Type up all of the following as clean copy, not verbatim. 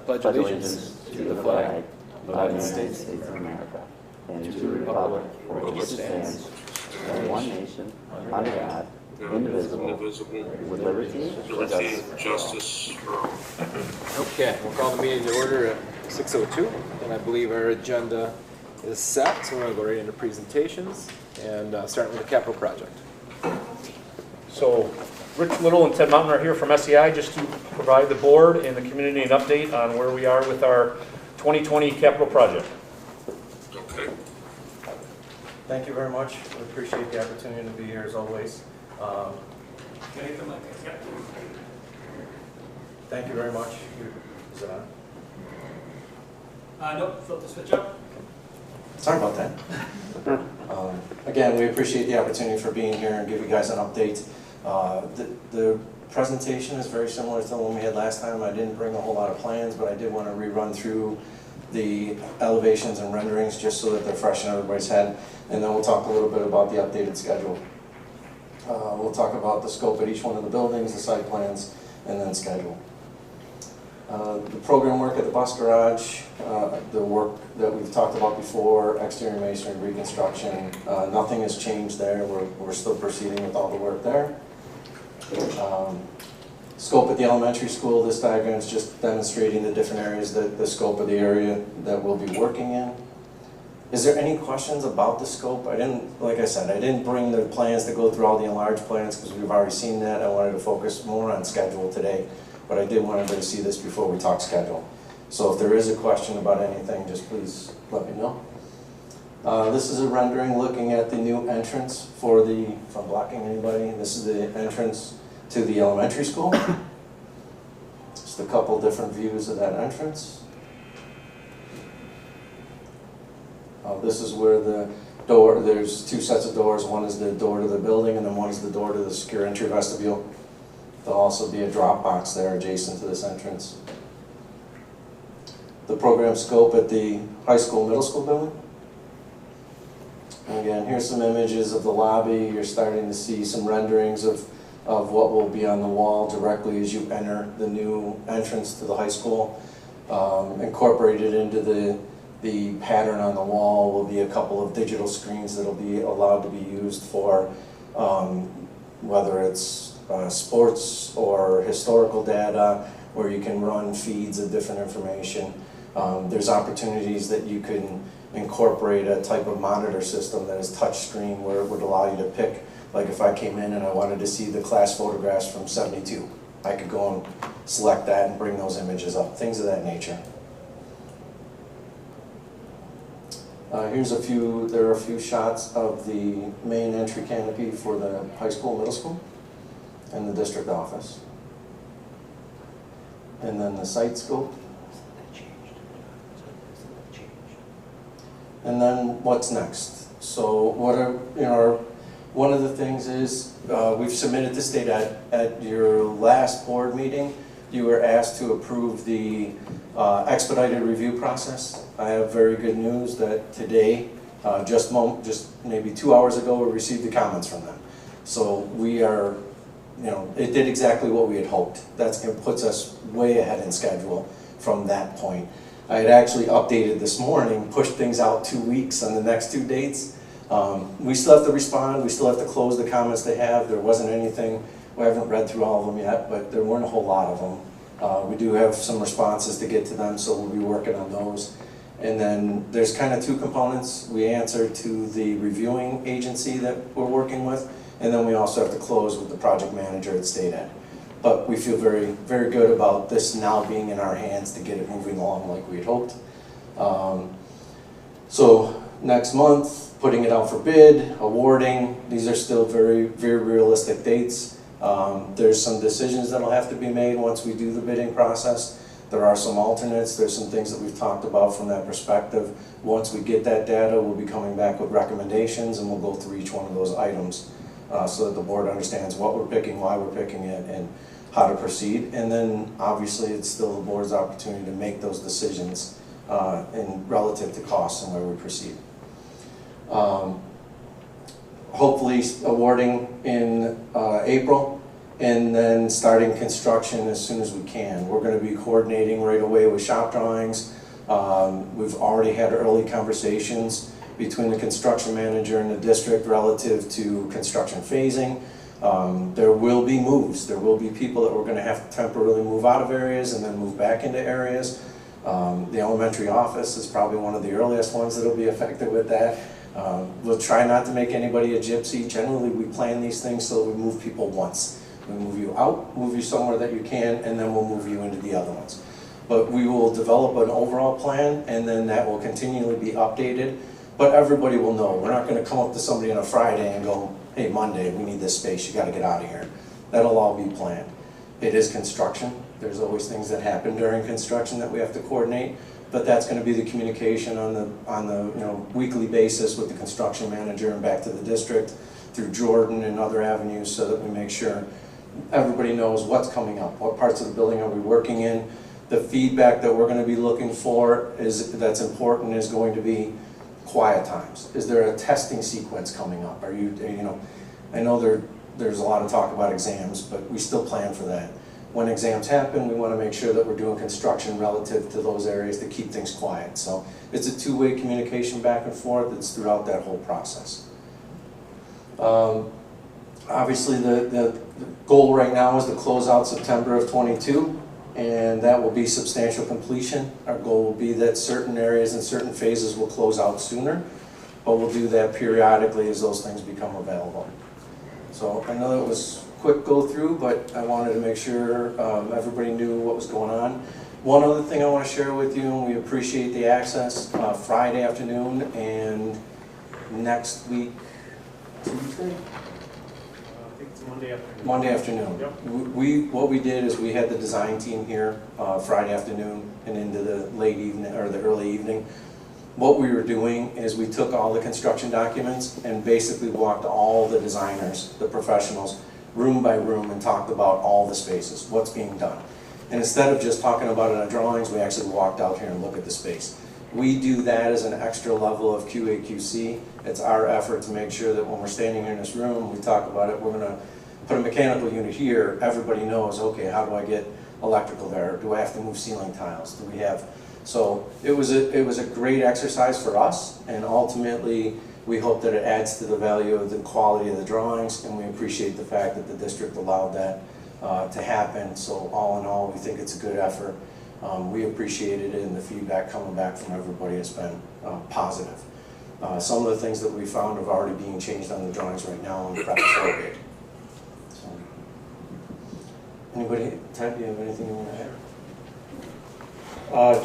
pledge allegiance to the flag of the United States of America and to the republic for which it stands, one nation, under God, indivisible, with liberty and justice for all. Okay, we'll call the meeting to order at 6:02, and I believe our agenda is set, so we're going to go right into presentations and starting with the capital project. So Rich Little and Ted Mountain are here from SEI just to provide the board and the community an update on where we are with our 2020 capital project. Okay. Thank you very much. We appreciate the opportunity to be here as always. Thank you very much. Is it on? Nope, flip the switch up. Sorry about that. Again, we appreciate the opportunity for being here and give you guys an update. The presentation is very similar to the one we had last time. I didn't bring a whole lot of plans, but I did want to rerun through the elevations and renderings just so that they're fresh in everybody's head. And then we'll talk a little bit about the updated schedule. We'll talk about the scope at each one of the buildings, the site plans, and then schedule. The program work at the bus garage, the work that we've talked about before, exterior masonry, reconstruction, nothing has changed there. We're still proceeding with all the work there. Scope at the elementary school, this diagram is just demonstrating the different areas, the scope of the area that we'll be working in. Is there any questions about the scope? Like I said, I didn't bring the plans to go through all the enlarged plans because we've already seen that. I wanted to focus more on schedule today, but I did want everybody to see this before we talk schedule. So if there is a question about anything, just please let me know. This is a rendering looking at the new entrance for the, if I'm blocking anybody, this is the entrance to the elementary school. Just a couple different views of that entrance. This is where the door, there's two sets of doors. One is the door to the building and then one is the door to the secure entry vestibule. There'll also be a drop box there adjacent to this entrance. The program scope at the high school, middle school building. And again, here's some images of the lobby. You're starting to see some renderings of what will be on the wall directly as you enter the new entrance to the high school. Incorporated into the pattern on the wall will be a couple of digital screens that will be allowed to be used for whether it's sports or historical data, where you can run feeds of different information. There's opportunities that you can incorporate a type of monitor system that is touch screen where it would allow you to pick, like if I came in and I wanted to see the class photographs from '72, I could go and select that and bring those images up, things of that nature. There are a few shots of the main entry canopy for the high school, middle school, and the district office. And then the site scope. And then what's next? So one of the things is we've submitted to state at your last board meeting. You were asked to approve the expedited review process. I have very good news that today, just maybe 2 hours ago, we received the comments from them. So we are, it did exactly what we had hoped. It puts us way ahead in schedule from that point. I had actually updated this morning, pushed things out 2 weeks on the next 2 dates. We still have to respond. We still have to close the comments they have. There wasn't anything. We haven't read through all of them yet, but there weren't a whole lot of them. We do have some responses to get to them, so we'll be working on those. And then there's kind of two components. We answer to the reviewing agency that we're working with, and then we also have to close with the project manager at State Ed. But we feel very, very good about this now being in our hands to get it moving along like we had hoped. So next month, putting it out for bid, awarding. These are still very, very realistic dates. There's some decisions that'll have to be made once we do the bidding process. There are some alternates. There's some things that we've talked about from that perspective. Once we get that data, we'll be coming back with recommendations, and we'll go through each one of those items so that the board understands what we're picking, why we're picking it, and how to proceed. And then obviously it's still the board's opportunity to make those decisions in relative to costs and where we proceed. Hopefully awarding in April, and then starting construction as soon as we can. We're going to be coordinating right away with shop drawings. We've already had early conversations between the construction manager and the district relative to construction phasing. There will be moves. There will be people that we're going to have to temporarily move out of areas and then move back into areas. The elementary office is probably one of the earliest ones that will be affected with that. We'll try not to make anybody a gypsy. Generally, we plan these things so that we move people once. We move you out, move you somewhere that you can, and then we'll move you into the other ones. But we will develop an overall plan, and then that will continually be updated. But everybody will know. We're not going to come up to somebody on a Friday and go, hey, Monday, we need this space, you got to get out of here. That'll all be planned. It is construction. There's always things that happen during construction that we have to coordinate, but that's going to be the communication on the weekly basis with the construction manager and back to the district through Jordan and other avenues, so that we make sure everybody knows what's coming up, what parts of the building are we working in. The feedback that we're going to be looking for that's important is going to be quiet times. Is there a testing sequence coming up? Are you I know there's a lot of talk about exams, but we still plan for that. When exams happen, we want to make sure that we're doing construction relative to those areas to keep things quiet. So it's a two-way communication back and forth. It's throughout that whole process. Obviously, the goal right now is to close out September of '22, and that will be substantial completion. Our goal will be that certain areas and certain phases will close out sooner, but we'll do that periodically as those things become available. So I know that was a quick go through, but I wanted to make sure everybody knew what was going on. One other thing I want to share with you, and we appreciate the access, Friday afternoon and next week, Tuesday? I think it's Monday afternoon. Monday afternoon. Yep. What we did is we had the design team here Friday afternoon and into the late evening or the early evening. What we were doing is we took all the construction documents and basically walked all the designers, the professionals, room by room and talked about all the spaces, what's being done. And instead of just talking about it on drawings, we actually walked out here and looked at the space. We do that as an extra level of QA/QC. It's our effort to make sure that when we're standing here in this room, we talk about it, we're going to put a mechanical unit here, everybody knows, okay, how do I get electrical there? Do I have to move ceiling tiles? Do we have... So it was a great exercise for us, and ultimately we hope that it adds to the value of the quality of the drawings, and we appreciate the fact that the district allowed that to happen. So all in all, we think it's a good effort. We appreciated it, and the feedback coming back from everybody has been positive. Some of the things that we found have already being changed on the drawings right now on the Prek-12 bid. So, anybody, Ted, do you have anything you want to add?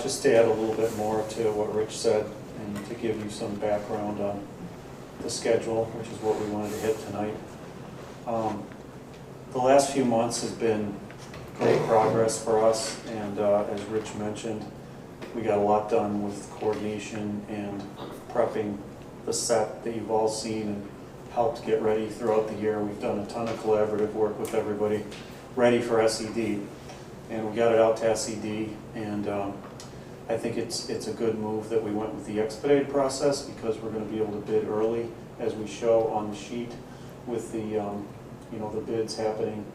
Just to add a little bit more to what Rich said and to give you some background on the schedule, which is what we wanted to hit tonight. The last few months has been great progress for us, and as Rich mentioned, we got a lot done with coordination and prepping the set that you've all seen and helped get ready throughout the year. We've done a ton of collaborative work with everybody ready for SED. And we got it out to SED, and I think it's a good move that we went with the expedited process, because we're going to be able to bid early, as we show on the sheet, with the the bids happening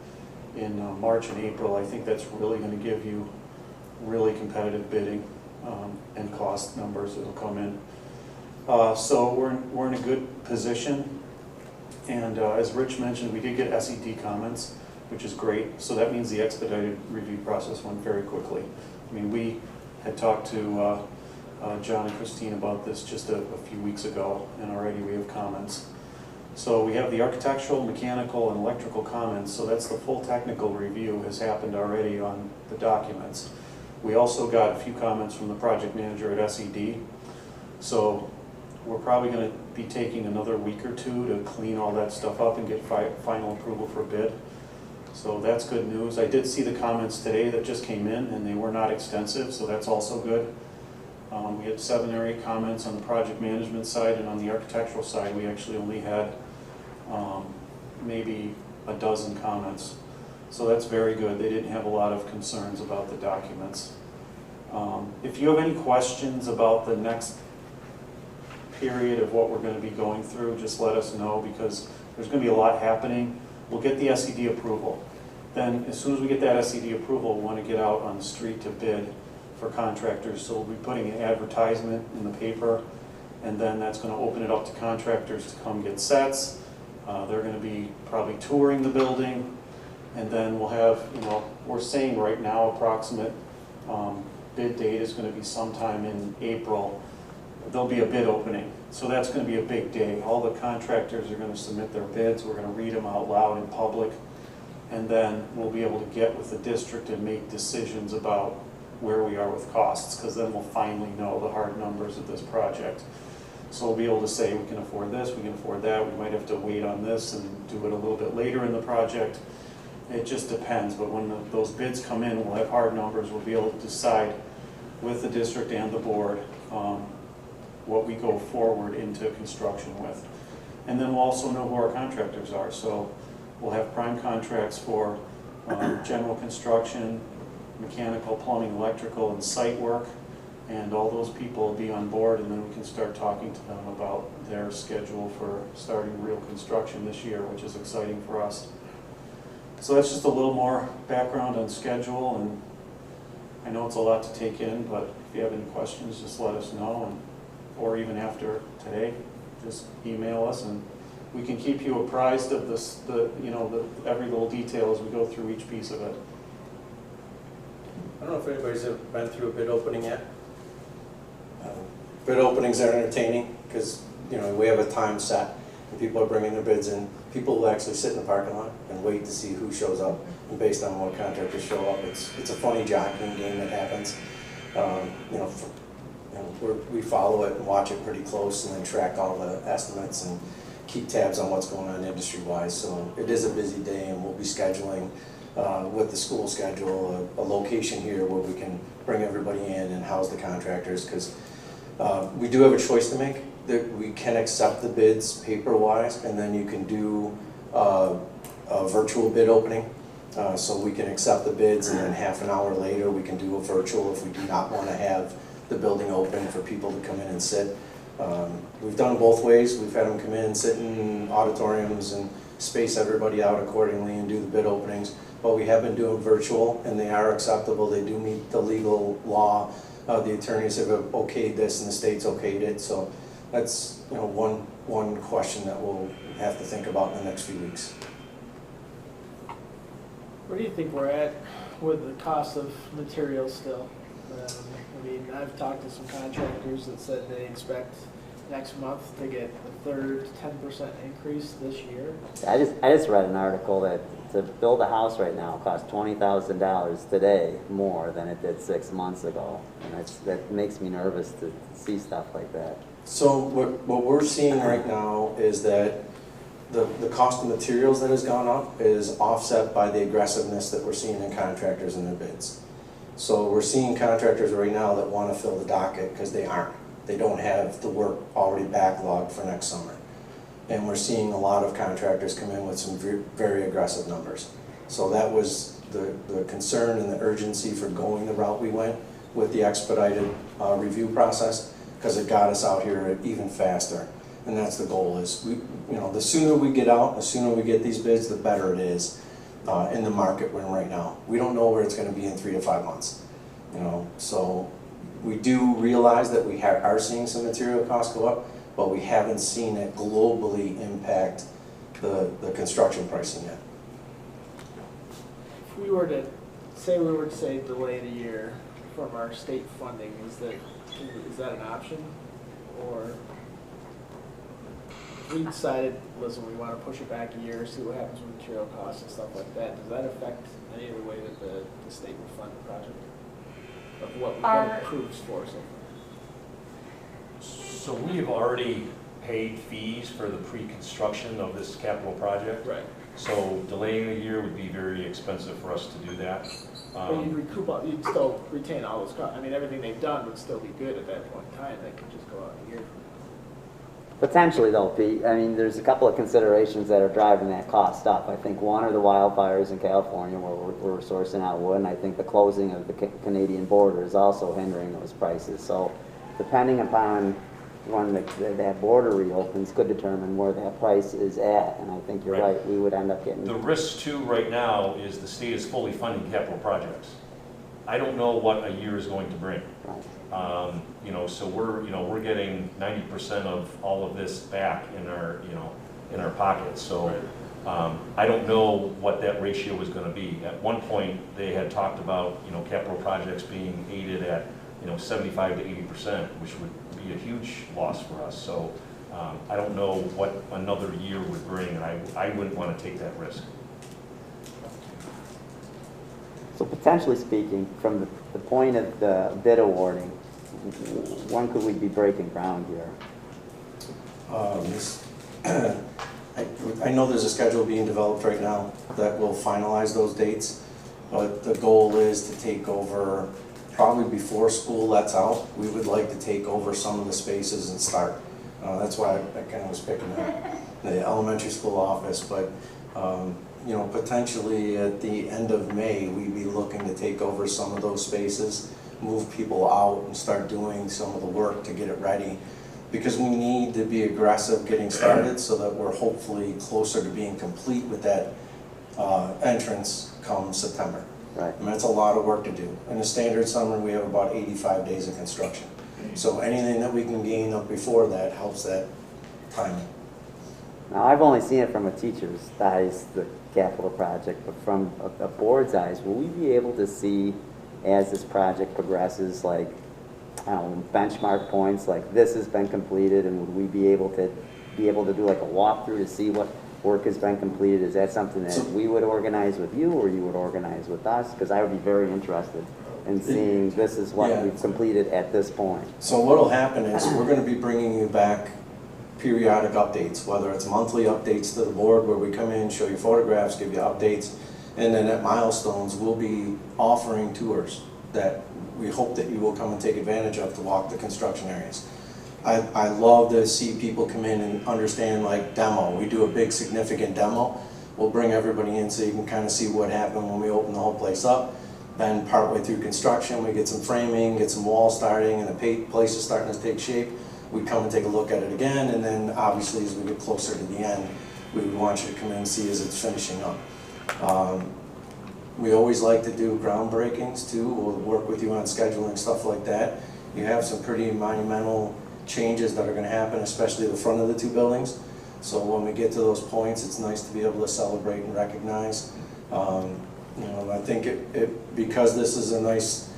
in March and April. I think that's really going to give you really competitive bidding and cost numbers that will come in. So we're in a good position, and as Rich mentioned, we did get SED comments, which is great. So that means the expedited review process went very quickly. I mean, we had talked to John and Christine about this just a few weeks ago, and already we have comments. So we have the architectural, mechanical, and electrical comments, so that's the full technical review has happened already on the documents. We also got a few comments from the project manager at SED, so we're probably going to be taking another week or two to clean all that stuff up and get final approval for bid. So that's good news. I did see the comments today that just came in, and they were not extensive, so that's also good. We had 7 or 8 comments on the project management side, and on the architectural side we actually only had maybe a dozen comments. So that's very good. They didn't have a lot of concerns about the documents. If you have any questions about the next period of what we're going to be going through, just let us know, because there's going to be a lot happening. We'll get the SED approval. Then, as soon as we get that SED approval, we want to get out on the street to bid for contractors. So we'll be putting an advertisement in the paper, and then that's going to open it up to contractors to come get sets. They're going to be probably touring the building, and then we'll have, we're saying right now approximate bid date is going to be sometime in April. There'll be a bid opening, so that's going to be a big day. All the contractors are going to submit their bids. We're going to read them out loud in public, and then we'll be able to get with the district and make decisions about where we are with costs, because then we'll finally know the hard numbers of this project. So we'll be able to say we can afford this, we can afford that, we might have to wait on this and do it a little bit later in the project. It just depends, but when those bids come in, we'll have hard numbers, we'll be able to decide with the district and the board what we go forward into construction with. And then we'll also know who our contractors are, so we'll have prime contracts for general construction, mechanical, plumbing, electrical, and site work. And all those people will be on board, and then we can start talking to them about their schedule for starting real construction this year, which is exciting for us. So that's just a little more background on schedule, and I know it's a lot to take in, but if you have any questions, just let us know, or even after today, just email us, and we can keep you apprised of this, every little detail as we go through each piece of it. I don't know if anybody's ever been through a bid opening yet. Bid openings are entertaining because, we have a time set and people are bringing their bids in. People will actually sit in the parking lot and wait to see who shows up, and based on what contractors show up, it's a funny jockeying game that happens. We follow it and watch it pretty close, and then track all the estimates and keep tabs on what's going on industry-wise. So it is a busy day, and we'll be scheduling with the school schedule a location here where we can bring everybody in and house the contractors, because we do have a choice to make. That we can accept the bids paper-wise, and then you can do a virtual bid opening. So we can accept the bids, and then half an hour later we can do a virtual if we do not want to have the building open for people to come in and sit. We've done both ways. We've had them come in, sit in auditoriums, and space everybody out accordingly and do the bid openings. But we have been doing virtual, and they are acceptable. They do meet the legal law. The attorneys have okayed this, and the state's okayed it. So that's one question that we'll have to think about in the next few weeks. Where do you think we're at with the cost of materials still? I've talked to some contractors that said they expect next month to get a third 10% increase this year. I just read an article that to build a house right now costs $20,000 today more than it did 6 months ago, and that makes me nervous to see stuff like that. So what we're seeing right now is that the cost of materials that has gone up is offset by the aggressiveness that we're seeing in contractors and their bids. So we're seeing contractors right now that want to fill the docket because they aren't. They don't have the work already backlogged for next summer. And we're seeing a lot of contractors come in with some very aggressive numbers. So that was the concern and the urgency for going the route we went with the expedited review process, because it got us out here even faster. And that's the goal is, the sooner we get out, the sooner we get these bids, the better it is in the market we're in right now. We don't know where it's going to be in 3 to 5 months. So we do realize that we are seeing some material costs go up, but we haven't seen it globally impact the construction pricing yet. If we were to say delay it a year from our state funding, is that an option? Or if we decided, listen, we want to push it back a year, see what happens with material costs and stuff like that, does that affect any of the way that the state would fund the project? Of what it approves for so far? So we've already paid fees for the pre-construction of this capital project. Right. So delaying a year would be very expensive for us to do that. But you'd still retain all those costs. Everything they've done would still be good at that point in time. They could just go out a year from now. Potentially though, Pete, there's a couple of considerations that are driving that cost up. I think one are the wildfires in California where we're sourcing out wood, and I think the closing of the Canadian border is also hindering those prices. So depending upon when that border reopens, could determine where that price is at, and I think you're Right. right, we would end up getting. The risk too right now is the state is fully funding capital projects. I don't know what a year is going to bring. Right. You know, so we're getting 90% of all of this back in our pockets. So I don't know what that ratio is going to be. At one point, they had talked about, capital projects being aided at, 75 to 80%, which would be a huge loss for us. So I don't know what another year would bring, and I wouldn't want to take that risk. So potentially speaking, from the point of the bid awarding, when could we be breaking ground here? I know there's a schedule being developed right now that will finalize those dates, but the goal is to take over, probably before school lets out, we would like to take over some of the spaces and start. That's why I kind of was picking the elementary school office, but potentially at the end of May, we'd be looking to take over some of those spaces, move people out and start doing some of the work to get it ready. Because we need to be aggressive getting started so that we're hopefully closer to being complete with that entrance come September. Right. I mean, it's a lot of work to do. In a standard summer, we have about 85 days of construction. So anything that we can gain up before that helps that timing. Now, I've only seen it from a teacher's eyes, the capital project, but from a board's eyes, will we be able to see as this project progresses, like, I don't know, benchmark points, like this has been completed, and would we be able to do like a walkthrough to see what work has been completed? Is that something that we would organize with you, or you would organize with us? Because I would be very interested in seeing this is what we've completed at this point. So what'll happen is we're going to be bringing you back periodic updates, whether it's monthly updates to the board where we come in, show you photographs, give you updates, and then at milestones we'll be offering tours that we hope that you will come and take advantage of to walk the construction areas. I love to see people come in and understand, like, demo. We do a big significant demo. We'll bring everybody in so you can kind of see what happened when we open the whole place up. Then partway through construction, we get some framing, get some walls starting, and the place is starting to take shape. We come and take a look at it again, and then obviously as we get closer to the end, we would want you to come in and see as it's finishing up. We always like to do groundbreakings too. We'll work with you on scheduling, stuff like that. You have some pretty monumental changes that are going to happen, especially the front of the two buildings. So when we get to those points, it's nice to be able to celebrate and recognize. I think because this is a nice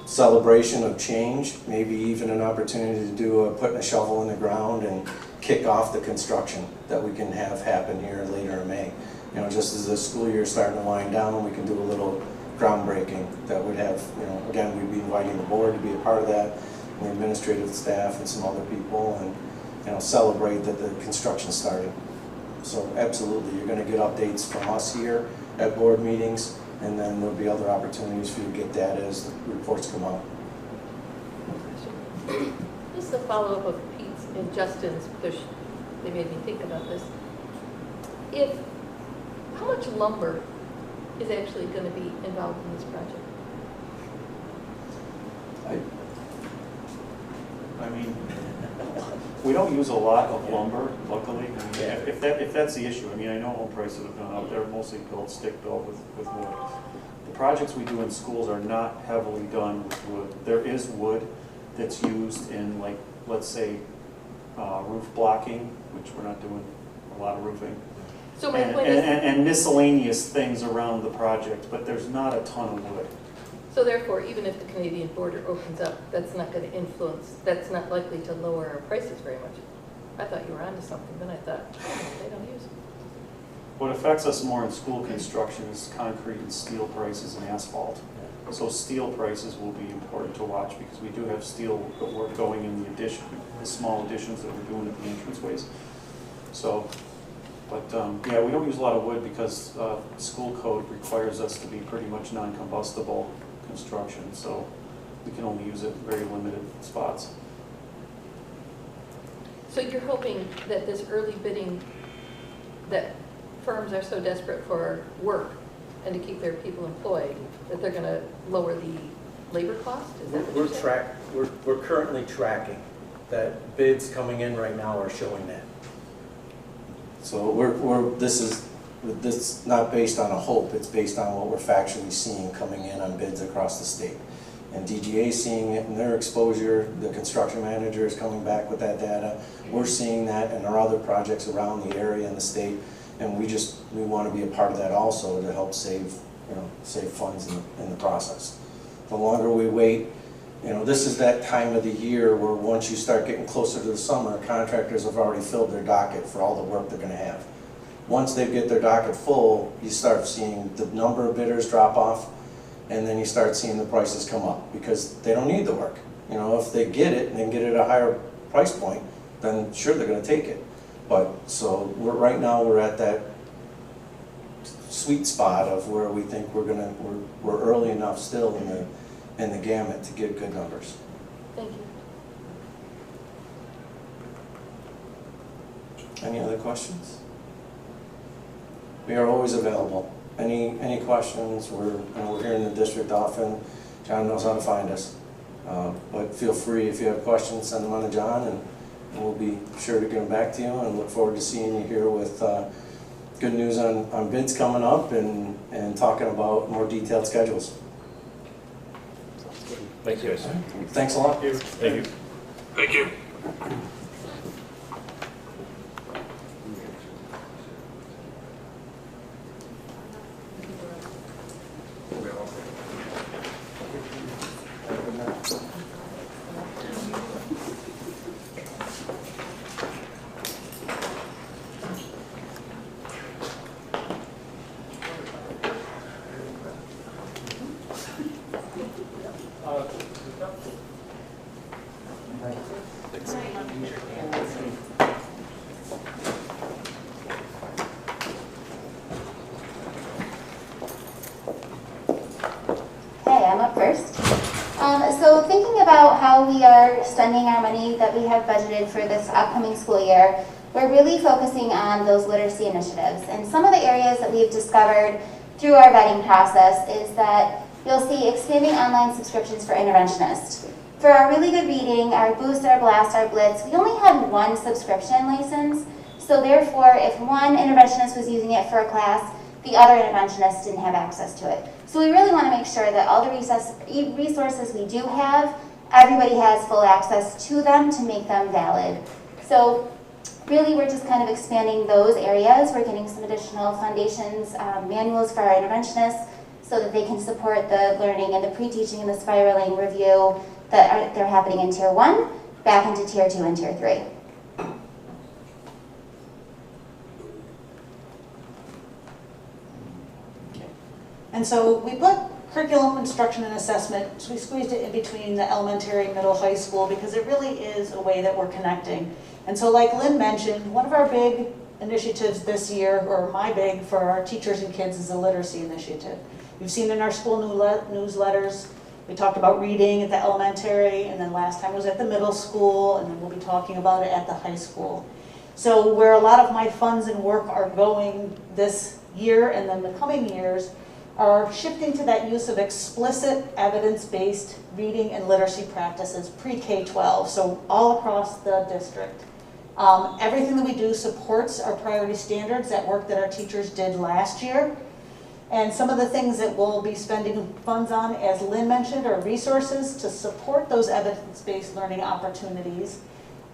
celebration of change, maybe even an opportunity to do putting a shovel in the ground and kick off the construction that we can have happen here later in May. Just as the school year is starting to wind down, we can do a little groundbreaking that would have, again, we'd be inviting the board to be a part of that, the administrative staff and some other people, and celebrate that the construction started. So absolutely, you're going to get updates from us here at board meetings, and then there'll be other opportunities for you to get data as the reports come out. Just a follow-up of Pete's and Justin's, because they made me think about this. How much lumber is actually going to be involved in this project? I mean, we don't use a lot of lumber, luckily. I mean, if that's the issue, I mean, I know home prices have gone up. They're mostly built, stick-built with wood. The projects we do in schools are not heavily done with wood. There is wood that's used in, like, let's say, roof blocking, which we're not doing a lot of roofing. So my point is, and miscellaneous things around the project, but there's not a ton of wood. so therefore, even if the Canadian border opens up, that's not going to influence, that's not likely to lower our prices very much. I thought you were onto something, then I thought, they don't use it. What affects us more in school construction is concrete and steel prices and asphalt. So steel prices will be important to watch because we do have steel work going in the small additions that we're doing at the entranceways. So, but yeah, we don't use a lot of wood because school code requires us to be pretty much non-combustible construction. So we can only use it in very limited spots. So you're hoping that this early bidding, that firms are so desperate for work and to keep their people employed, that they're going to lower the labor cost? Is that what you're saying? We're currently tracking that bids coming in right now are showing that. So this is not based on a hope, it's based on what we're factually seeing coming in on bids across the state. And DGA is seeing it in their exposure, the construction manager is coming back with that data. We're seeing that in our other projects around the area and the state, and we want to be a part of that also to help save funds in the process. The longer we wait, this is that time of the year where once you start getting closer to the summer, contractors have already filled their docket for all the work they're going to have. Once they get their docket full, you start seeing the number of bidders drop off, and then you start seeing the prices come up because they don't need the work. If they get it and they get it at a higher price point, then sure, they're going to take it. But so right now we're at that sweet spot of where we think we're early enough still in the gamut to get good numbers. Thank you. Any other questions? We are always available. Any questions? We're here in the district often. John knows how to find us. But feel free, if you have questions, send them on to John, and we'll be sure to get them back to you, and look forward to seeing you here with good news on bids coming up and talking about more detailed schedules. Thanks, guys. Thanks a lot. Thank you. Thank you. I'm up first. So thinking about how we are spending our money that we have budgeted for this upcoming school year, we're really focusing on those literacy initiatives. And some of the areas that we've discovered through our vetting process is that you'll see expanding online subscriptions for interventionists. For our really good reading, our Boost, our Blast, our Blitz, we only had one subscription license. So therefore, if one interventionist was using it for a class, the other interventionist didn't have access to it. So we really want to make sure that all the resources we do have, everybody has full access to them to make them valid. So really we're just kind of expanding those areas. We're getting some additional foundations, manuals for our interventionists so that they can support the learning and the pre-teaching and the spiraling review that they're happening in Tier 1, back into Tier 2 and Tier 3. And so we put curriculum, instruction, and assessment, so we squeezed it in between the elementary, middle, high school, because it really is a way that we're connecting. And so like Lynn mentioned, one of our big initiatives this year, or my big for our teachers and kids, is a literacy initiative. You've seen in our school newsletters, we talked about reading at the elementary, and then last time was at the middle school, and then we'll be talking about it at the high school. So where a lot of my funds and work are going this year and then the coming years are shifting to that use of explicit evidence-based reading and literacy practices pre-K-12, so all across the district. Everything that we do supports our priority standards, that work that our teachers did last year. And some of the things that we'll be spending funds on, as Lynn mentioned, are resources to support those evidence-based learning opportunities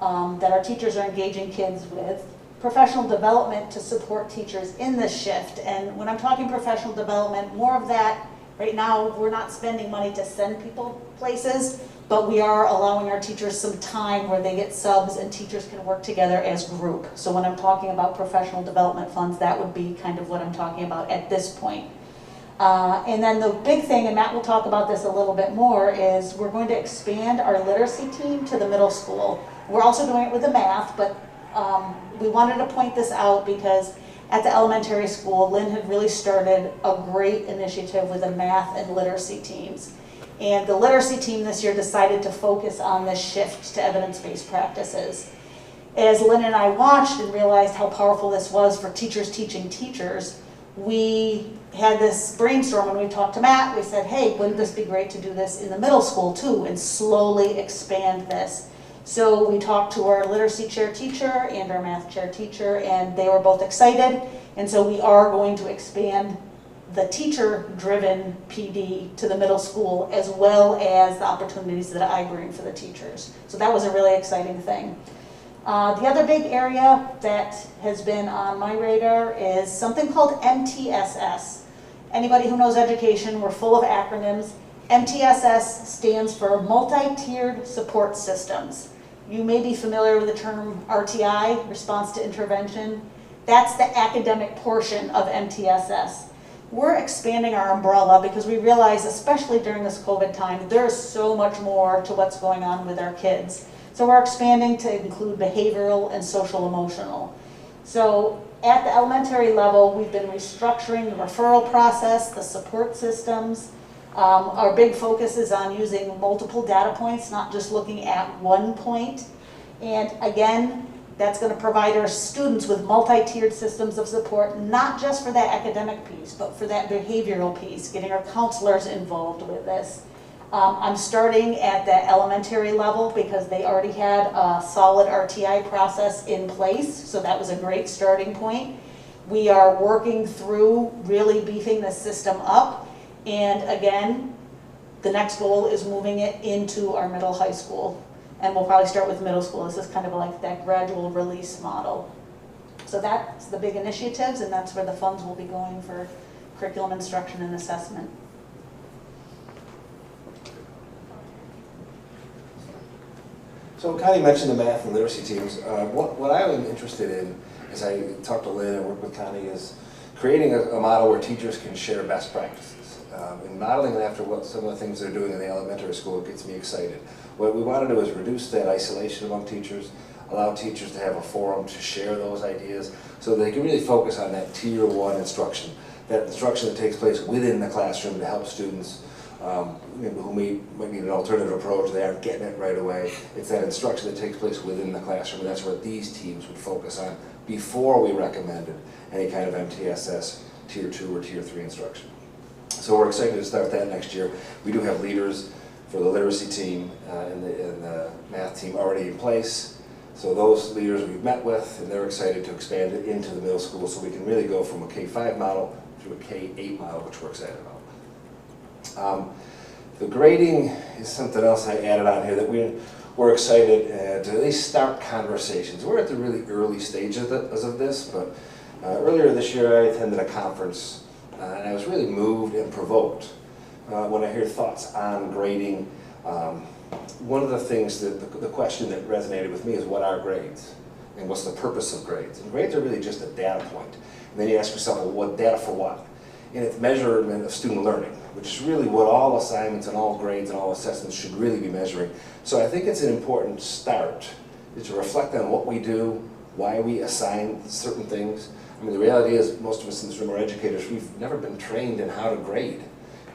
that our teachers are engaging kids with. Professional development to support teachers in this shift. And when I'm talking professional development, more of that, right now we're not spending money to send people places, but we are allowing our teachers some time where they get subs and teachers can work together as group. So when I'm talking about professional development funds, that would be kind of what I'm talking about at this point. And then the big thing, and Matt will talk about this a little bit more, is we're going to expand our literacy team to the middle school. We're also doing it with the math, but we wanted to point this out because at the elementary school, Lynn had really started a great initiative with the math and literacy teams. And the literacy team this year decided to focus on this shift to evidence-based practices. As Lynn and I watched and realized how powerful this was for teachers teaching teachers, we had this brainstorm when we talked to Matt. We said, hey, wouldn't this be great to do this in the middle school too and slowly expand this? So we talked to our literacy chair teacher and our math chair teacher, and they were both excited. And so we are going to expand the teacher-driven PD to the middle school, as well as the opportunities that I bring for the teachers. So that was a really exciting thing. The other big area that has been on my radar is something called MTSS. Anybody who knows education, we're full of acronyms. MTSS stands for Multi-Tiered Support Systems. You may be familiar with the term RTI, Response to Intervention. That's the academic portion of MTSS. We're expanding our umbrella because we realize, especially during this COVID time, there's so much more to what's going on with our kids. So we're expanding to include behavioral and social emotional. So at the elementary level, we've been restructuring the referral process, the support systems. Our big focus is on using multiple data points, not just looking at one point. And again, that's going to provide our students with multi-tiered systems of support, not just for that academic piece, but for that behavioral piece, getting our counselors involved with this. I'm starting at the elementary level because they already had a solid RTI process in place, so that was a great starting point. We are working through really beefing the system up, and again, the next goal is moving it into our middle high school. And we'll probably start with middle school. This is kind of like that gradual release model. So that's the big initiatives, and that's where the funds will be going for curriculum instruction and assessment. So Connie mentioned the math and literacy teams. What I am interested in, as I talk to Lynn and work with Connie, is creating a model where teachers can share best practices. And modeling it after what some of the things they're doing in the elementary school gets me excited. What we want to do is reduce that isolation among teachers, allow teachers to have a forum to share those ideas so they can really focus on that tier 1 instruction, that instruction that takes place within the classroom to help students who might need an alternative approach. They aren't getting it right away. It's that instruction that takes place within the classroom, and that's what these teams would focus on before we recommended any kind of MTSS tier 2 or tier 3 instruction. So we're excited to start that next year. We do have leaders for the literacy team and the math team already in place. So those leaders we've met with, and they're excited to expand it into the middle school so we can really go from a K-5 model to a K-8 model, which we're excited about. The grading is something else I added on here that we're excited to at least start conversations. We're at the really early stages of this, but earlier this year I attended a conference and I was really moved and provoked when I hear thoughts on grading. One of the things that the question that resonated with me is, what are grades? And what's the purpose of grades? And grades are really just a data point. And then you ask yourself, well, what data for what? And it's measurement of student learning, which is really what all assignments and all grades and all assessments should really be measuring. So I think it's an important start is to reflect on what we do, why we assign certain things. I mean, the reality is most of us in this room are educators. We've never been trained in how to grade.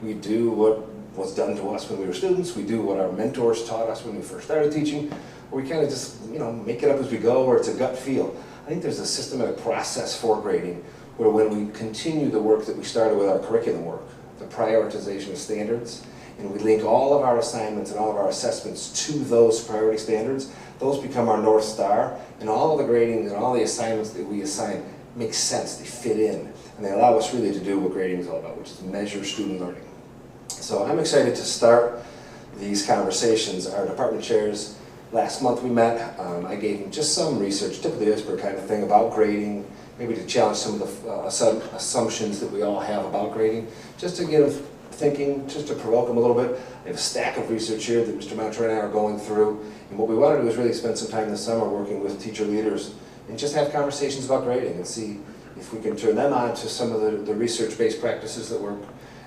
We do what was done to us when we were students. We do what our mentors taught us when we first started teaching. Or we kind of just, make it up as we go, or it's a gut feel. I think there's a systematic process for grading where when we continue the work that we started with our curriculum work, the prioritization of standards, and we link all of our assignments and all of our assessments to those priority standards, those become our North Star, and all of the grading and all the assignments that we assign make sense, they fit in, and they allow us really to do what grading is all about, which is measure student learning. So I'm excited to start these conversations. Our department chairs, last month we met, I gave them just some research, tip of the iceberg kind of thing about grading, maybe to challenge some of the assumptions that we all have about grading, just to get them thinking, just to provoke them a little bit. I have a stack of research here that Mr. Montreal and I are going through, and what we want to do is really spend some time this summer working with teacher leaders and just have conversations about grading and see if we can turn them on to some of the research-based practices that work,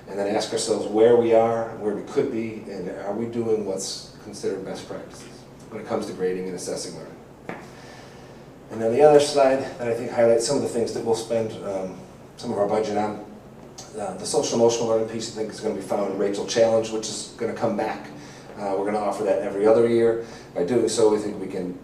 and then ask ourselves where we are, where we could be, and are we doing what's considered best practices when it comes to grading and assessing learning. And then the other slide that I think highlights some of the things that we'll spend some of our budget on. The social emotional learning piece I think is going to be found in Rachel Challenge, which is going to come back. We're going to offer that every other year. By doing so, we think we can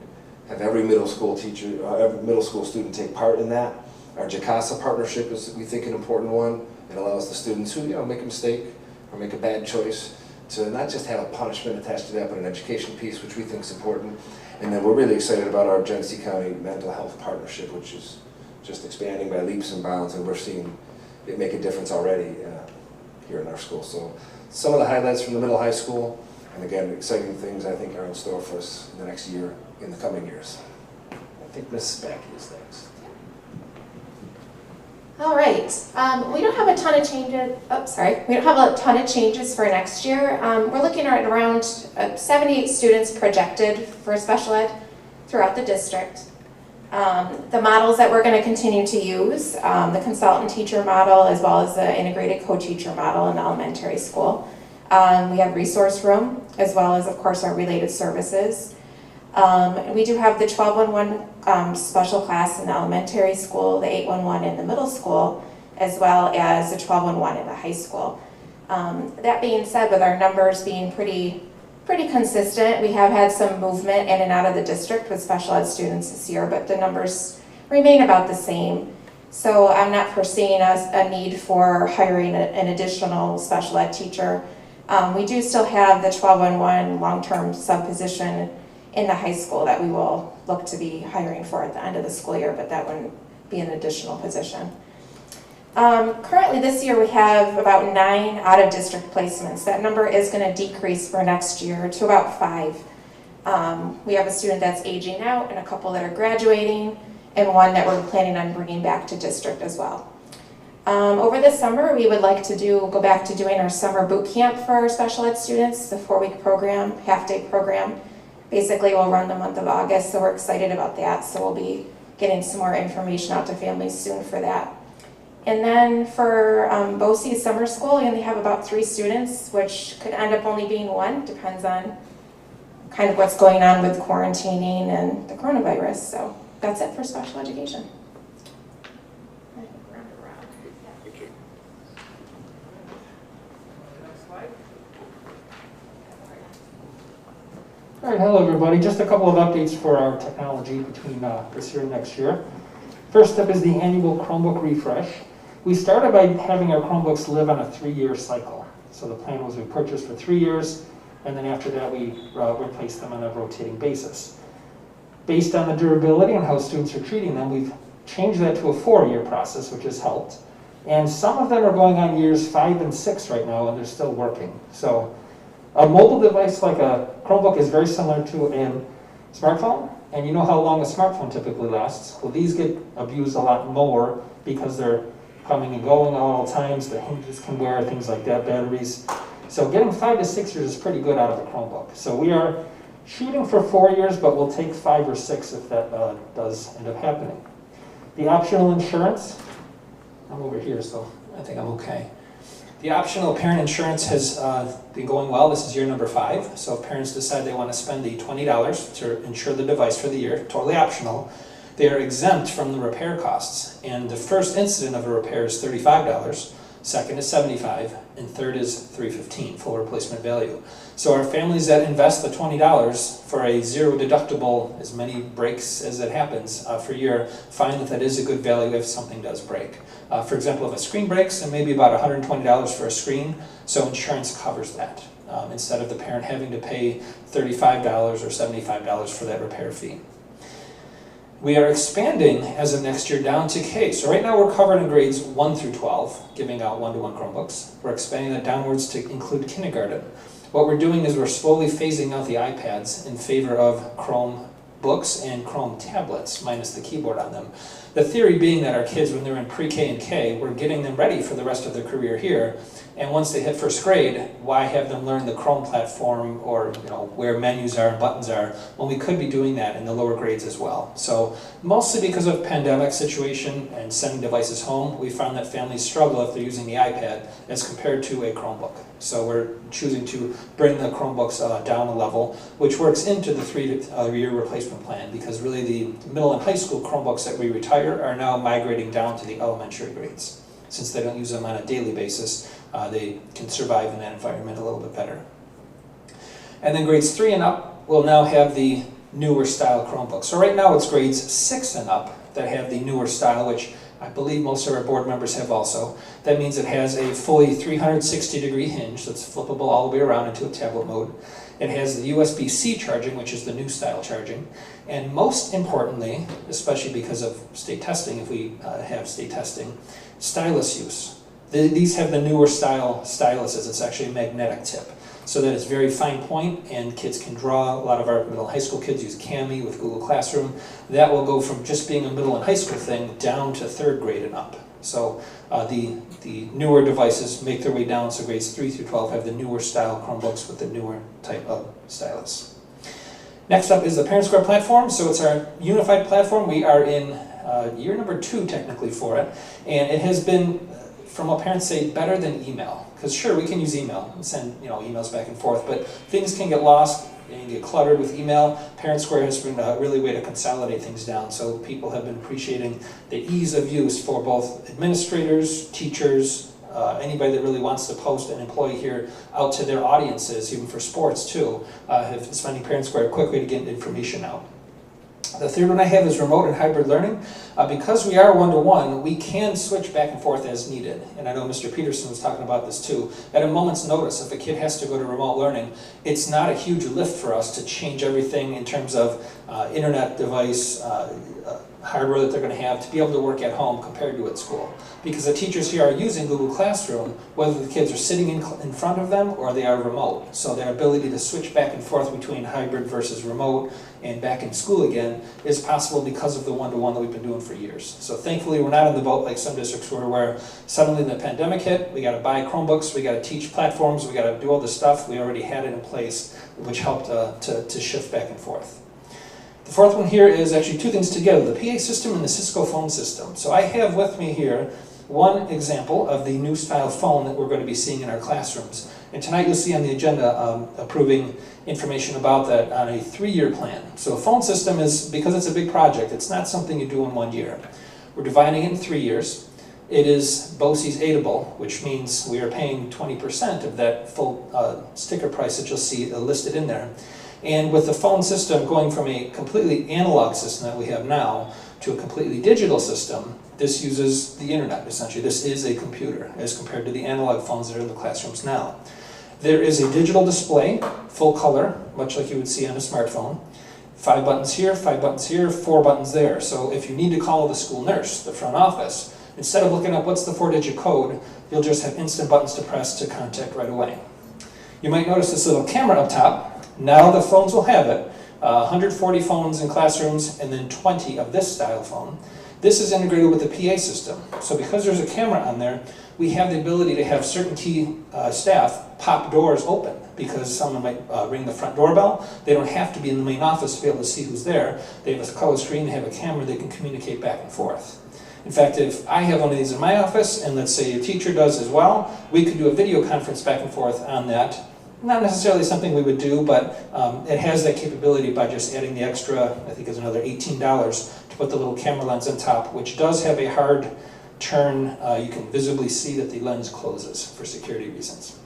have every middle school teacher, every middle school student take part in that. Our JACASA partnership is, we think, an important one. It allows the students who make a mistake or make a bad choice to not just have a punishment attached to that, but an education piece, which we think is important. And then we're really excited about our Genesee County Mental Health Partnership, which is just expanding by leaps and bounds, and we're seeing it make a difference already here in our school. So some of the highlights from the middle high school, and again, exciting things I think are in store for us in the next year, in the coming years. I think Ms. Spacky is next. All right, we don't have a ton of changes, we don't have a ton of changes for next year. We're looking at around 78 students projected for special ed throughout the district. The models that we're going to continue to use, the consultant teacher model as well as the integrated co-teacher model in the elementary school. We have resource room as well as, of course, our related services. We do have the 1211 special class in the elementary school, the 811 in the middle school, as well as the 1211 in the high school. That being said, with our numbers being pretty consistent, we have had some movement in and out of the district with special ed students this year, but the numbers remain about the same. So I'm not foreseeing a need for hiring an additional special ed teacher. We do still have the 1211 long-term sub position in the high school that we will look to be hiring for at the end of the school year, but that wouldn't be an additional position. Currently this year we have about 9 out-of-district placements. That number is going to decrease for next year to about 5. We have a student that's aging out and a couple that are graduating and one that we're planning on bringing back to district as well. Over the summer we would like to go back to doing our summer boot camp for our special ed students, the 4-week program, half-day program. Basically we'll run the month of August, so we're excited about that. So we'll be getting some more information out to families soon for that. And then for BOCES summer school, we only have about 3 students, which could end up only being 1, depends on kind of what's going on with quarantining and the coronavirus. So that's it for special education. All right, hello everybody. Just a couple of updates for our technology between this year and next year. First up is the annual Chromebook refresh. We started by having our Chromebooks live on a 3-year cycle. So the plan was we purchased for 3 years, and then after that we replaced them on a rotating basis. Based on the durability and how students are treating them, we've changed that to a 4-year process, which has helped. And some of them are going on years 5 and 6 right now, and they're still working. So a mobile device like a Chromebook is very similar to a smartphone, and you know how long a smartphone typically lasts. Well, these get abused a lot more because they're coming and going at all times, the hinges can wear, things like that, batteries. So getting 5 to 6 years is pretty good out of a Chromebook. So we are shooting for 4 years, but we'll take 5 or 6 if that does end up happening. The optional insurance, I'm over here, so I think I'm okay. The optional parent insurance has been going well. This is year number 5. So if parents decide they want to spend the $20 to insure the device for the year, totally optional, they are exempt from the repair costs. And the first incident of a repair is $35, second is $75, and third is $315, full replacement value. So our families that invest the $20 for a zero deductible, as many breaks as it happens for a year, find that that is a good value if something does break. For example, if a screen breaks, it may be about $120 for a screen, so insurance covers that, instead of the parent having to pay $35 or $75 for that repair fee. We are expanding as of next year down to K. So right now we're covered in grades 1 through 12, giving out one-to-one Chromebooks. We're expanding that downwards to include kindergarten. What we're doing is we're slowly phasing out the iPads in favor of Chrome books and Chrome tablets, minus the keyboard on them. The theory being that our kids, when they're in pre-K and K, we're getting them ready for the rest of their career here. And once they hit first grade, why have them learn the Chrome platform or where menus are and buttons are when we could be doing that in the lower grades as well. So mostly because of pandemic situation and sending devices home, we found that families struggle if they're using the iPad as compared to a Chromebook. So we're choosing to bring the Chromebooks down a level, which works into the 3-year replacement plan, because really the middle and high school Chromebooks that we retire are now migrating down to the elementary grades. Since they don't use them on a daily basis, they can survive in that environment a little bit better. And then grades 3 and up will now have the newer style Chromebook. So right now it's grades 6 and up that have the newer style, which I believe most of our board members have also. That means it has a fully 360-degree hinge that's flippable all the way around into a tablet mode. It has the USB-C charging, which is the new style charging. And most importantly, especially because of state testing, if we have state testing, stylus use. These have the newer style styluses. It's actually a magnetic tip, so that it's very fine point and kids can draw. A lot of our middle and high school kids use Cami with Google Classroom. That will go from just being a middle and high school thing down to 3rd grade and up. So the newer devices make their way down, so grades 3 through 12 have the newer style Chromebooks with the newer type of stylus. Next up is the Parent Square platform. So it's our unified platform. We are in year number 2 technically for it, and it has been, from what parents say, better than email. Because sure, we can use email and send emails back and forth, but things can get lost and get cluttered with email. Parent Square has been a really way to consolidate things down, so people have been appreciating the ease of use for both administrators, teachers, anybody that really wants to post an employee here out to their audiences, even for sports too, have been finding Parent Square a quick way to get information out. The third one I have is remote and hybrid learning. Because we are one-to-one, we can switch back and forth as needed. And I know Mr. Peterson was talking about this too. At a moment's notice, if a kid has to go to remote learning, it's not a huge lift for us to change everything in terms of internet device, hardware that they're going to have to be able to work at home compared to at school. Because the teachers here are using Google Classroom, whether the kids are sitting in front of them or they are remote. So their ability to switch back and forth between hybrid versus remote and back in school again is possible because of the one-to-one that we've been doing for years. So thankfully we're not in the boat like some districts were, where suddenly the pandemic hit, we got to buy Chromebooks, we got to teach platforms, we got to do all this stuff. We already had it in place, which helped to shift back and forth. The fourth one here is actually 2 things together, the PA system and the Cisco phone system. So I have with me here one example of the new style phone that we're going to be seeing in our classrooms. And tonight you'll see on the agenda approving information about that on a 3-year plan. So a phone system is, because it's a big project, it's not something you do in 1 year. We're dividing it in 3 years. It is BOCES aidable, which means we are paying 20% of that full sticker price that you'll see listed in there. And with the phone system going from a completely analog system that we have now to a completely digital system, this uses the internet, essentially. This is a computer as compared to the analog phones that are in the classrooms now. There is a digital display, full color, much like you would see on a smartphone. 5 buttons here, 5 buttons here, 4 buttons there. So if you need to call the school nurse, the front office, instead of looking up what's the 4-digit code, you'll just have instant buttons to press to contact right away. You might notice this little camera up top. Now the phones will have it. 140 phones in classrooms and then 20 of this style phone. This is integrated with the PA system. So because there's a camera on there, we have the ability to have certain key staff pop doors open because someone might ring the front doorbell. They don't have to be in the main office to be able to see who's there. They have a color screen, they have a camera, they can communicate back and forth. In fact, if I have one of these in my office, and let's say a teacher does as well, we could do a video conference back and forth on that. Not necessarily something we would do, but it has that capability by just adding the extra, I think it's another $18 to put the little camera lens on top, which does have a hard turn. You can visibly see that the lens closes for security reasons.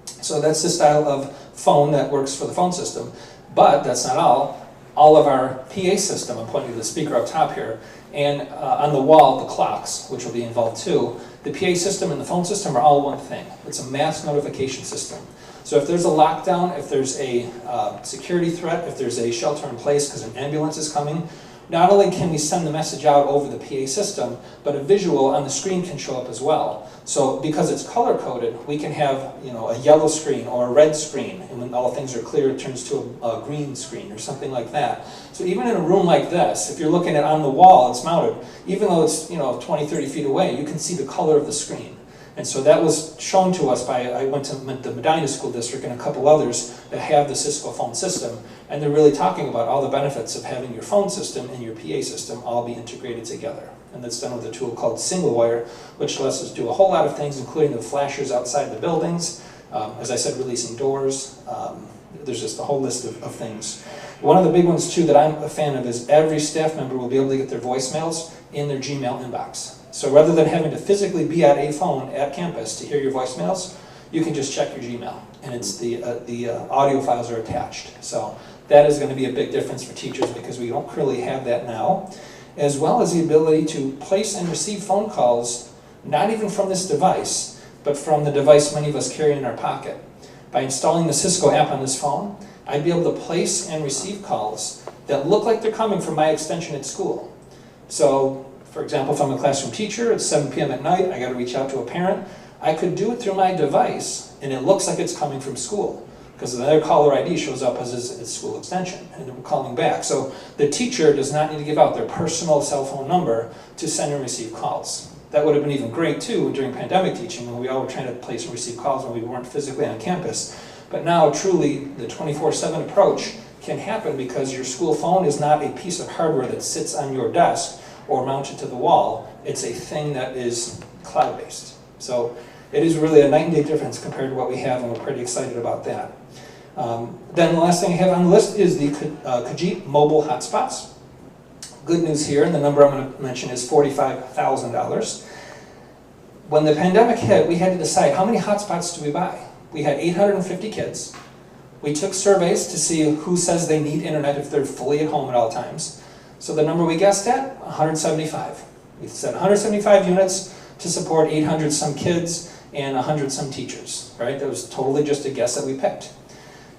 So that's the style of phone that works for the phone system. But that's not all. All of our PA system, I'm pointing to the speaker up top here, and on the wall, the clocks, which will be involved too. The PA system and the phone system are all one thing. It's a mass notification system. So if there's a lockdown, if there's a security threat, if there's a shelter in place because an ambulance is coming, not only can we send the message out over the PA system, but a visual on the screen can show up as well. So because it's color-coded, we can have a yellow screen or a red screen, and when all things are clear, it turns to a green screen or something like that. So even in a room like this, if you're looking at on the wall, it's mounted, even though it's 20, 30 feet away, you can see the color of the screen. And so that was shown to us by, I went to the Medina School District and a couple others that have the Cisco phone system, and they're really talking about all the benefits of having your phone system and your PA system all be integrated together. And that's done with a tool called Single Wire, which lets us do a whole lot of things, including the flashers outside the buildings, as I said, releasing doors. There's just a whole list of things. One of the big ones too that I'm a fan of is every staff member will be able to get their voicemails in their Gmail inbox. So rather than having to physically be at a phone at campus to hear your voicemails, you can just check your Gmail, and it's the audio files are attached. So that is going to be a big difference for teachers because we don't currently have that now. as well as the ability to place and receive phone calls, not even from this device, but from the device many of us carry in our pocket. By installing the Cisco app on this phone, I'd be able to place and receive calls that look like they're coming from my extension at school. So, for example, if I'm a classroom teacher, it's 7 p.m. at night, I gotta reach out to a parent, I could do it through my device, and it looks like it's coming from school, because their caller ID shows up as his school extension, and we're calling back. So the teacher does not need to give out their personal cell phone number to send and receive calls. That would have been even great too during pandemic teaching, when we all were trying to place and receive calls when we weren't physically on campus. But now truly the 24/7 approach can happen because your school phone is not a piece of hardware that sits on your desk or mounted to the wall. It's a thing that is cloud-based. So it is really a night and day difference compared to what we have, and we're pretty excited about that. Then the last thing I have on the list is the Khajiit mobile hotspots. Good news here, and the number I'm going to mention is $45,000. When the pandemic hit, we had to decide how many hotspots do we buy. We had 850 kids. We took surveys to see who says they need internet if they're fully at home at all times. So the number we guessed at, 175. We said 175 units to support 800 some kids and 100 some teachers, right? That was totally just a guess that we picked.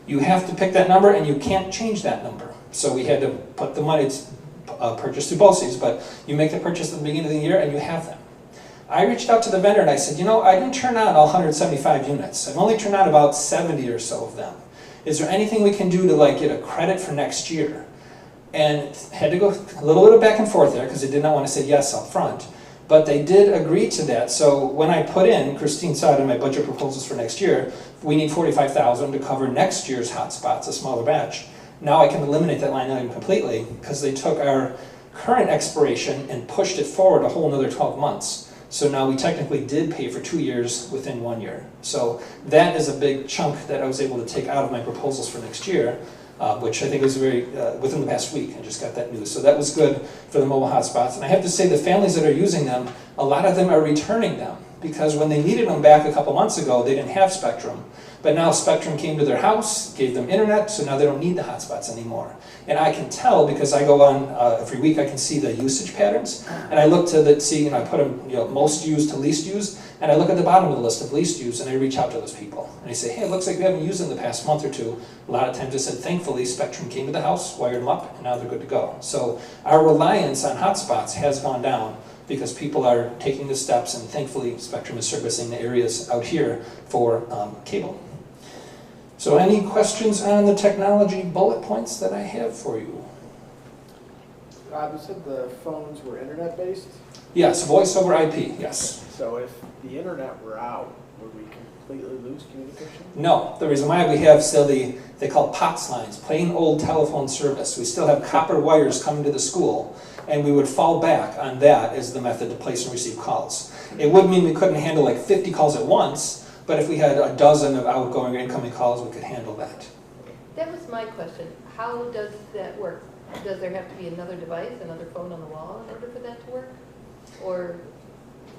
You have to pick that number and you can't change that number. So we had to put the money, it's purchased through BOCES, but you make the purchase at the beginning of the year and you have them. I reached out to the vendor and I said, you know, I didn't turn on all 175 units. I've only turned on about 70 or so of them. Is there anything we can do to like get a credit for next year? And had to go a little bit of back and forth there because they did not want to say yes up front. But they did agree to that. So when I put in, Christine saw it in my budget proposals for next year, we need $45,000 to cover next year's hotspots, a smaller batch. Now I can eliminate that line item completely because they took our current expiration and pushed it forward a whole another 12 months. So now we technically did pay for 2 years within 1 year. So that is a big chunk that I was able to take out of my proposals for next year, which I think was very, within the past week, I just got that news. So that was good for the mobile hotspots. And I have to say the families that are using them, a lot of them are returning them because when they needed them back a couple months ago, they didn't have Spectrum. But now Spectrum came to their house, gave them internet, so now they don't need the hotspots anymore. And I can tell because I go on every week, I can see the usage patterns, and I look to see, and I put them, you know, most used to least used, and I look at the bottom of the list of least used, and I reach out to those people. And I say, hey, it looks like we haven't used them the past month or two. A lot of times I said, thankfully, Spectrum came to the house, wired them up, and now they're good to go. So our reliance on hotspots has gone down because people are taking the steps, and thankfully, Spectrum is servicing the areas out here for cable. So any questions on the technology bullet points that I have for you? You said the phones were internet-based? Yes, voice over IP, yes. So if the internet were out, would we completely lose communication? No, the reason why we have still they call POTS lines, plain old telephone service. We still have copper wires coming to the school, and we would fall back on that as the method to place and receive calls. It would mean we couldn't handle like 50 calls at once, but if we had a dozen of outgoing or incoming calls, we could handle that. That was my question. How does that work? Does there have to be another device, another phone on the wall in order for that to work? Or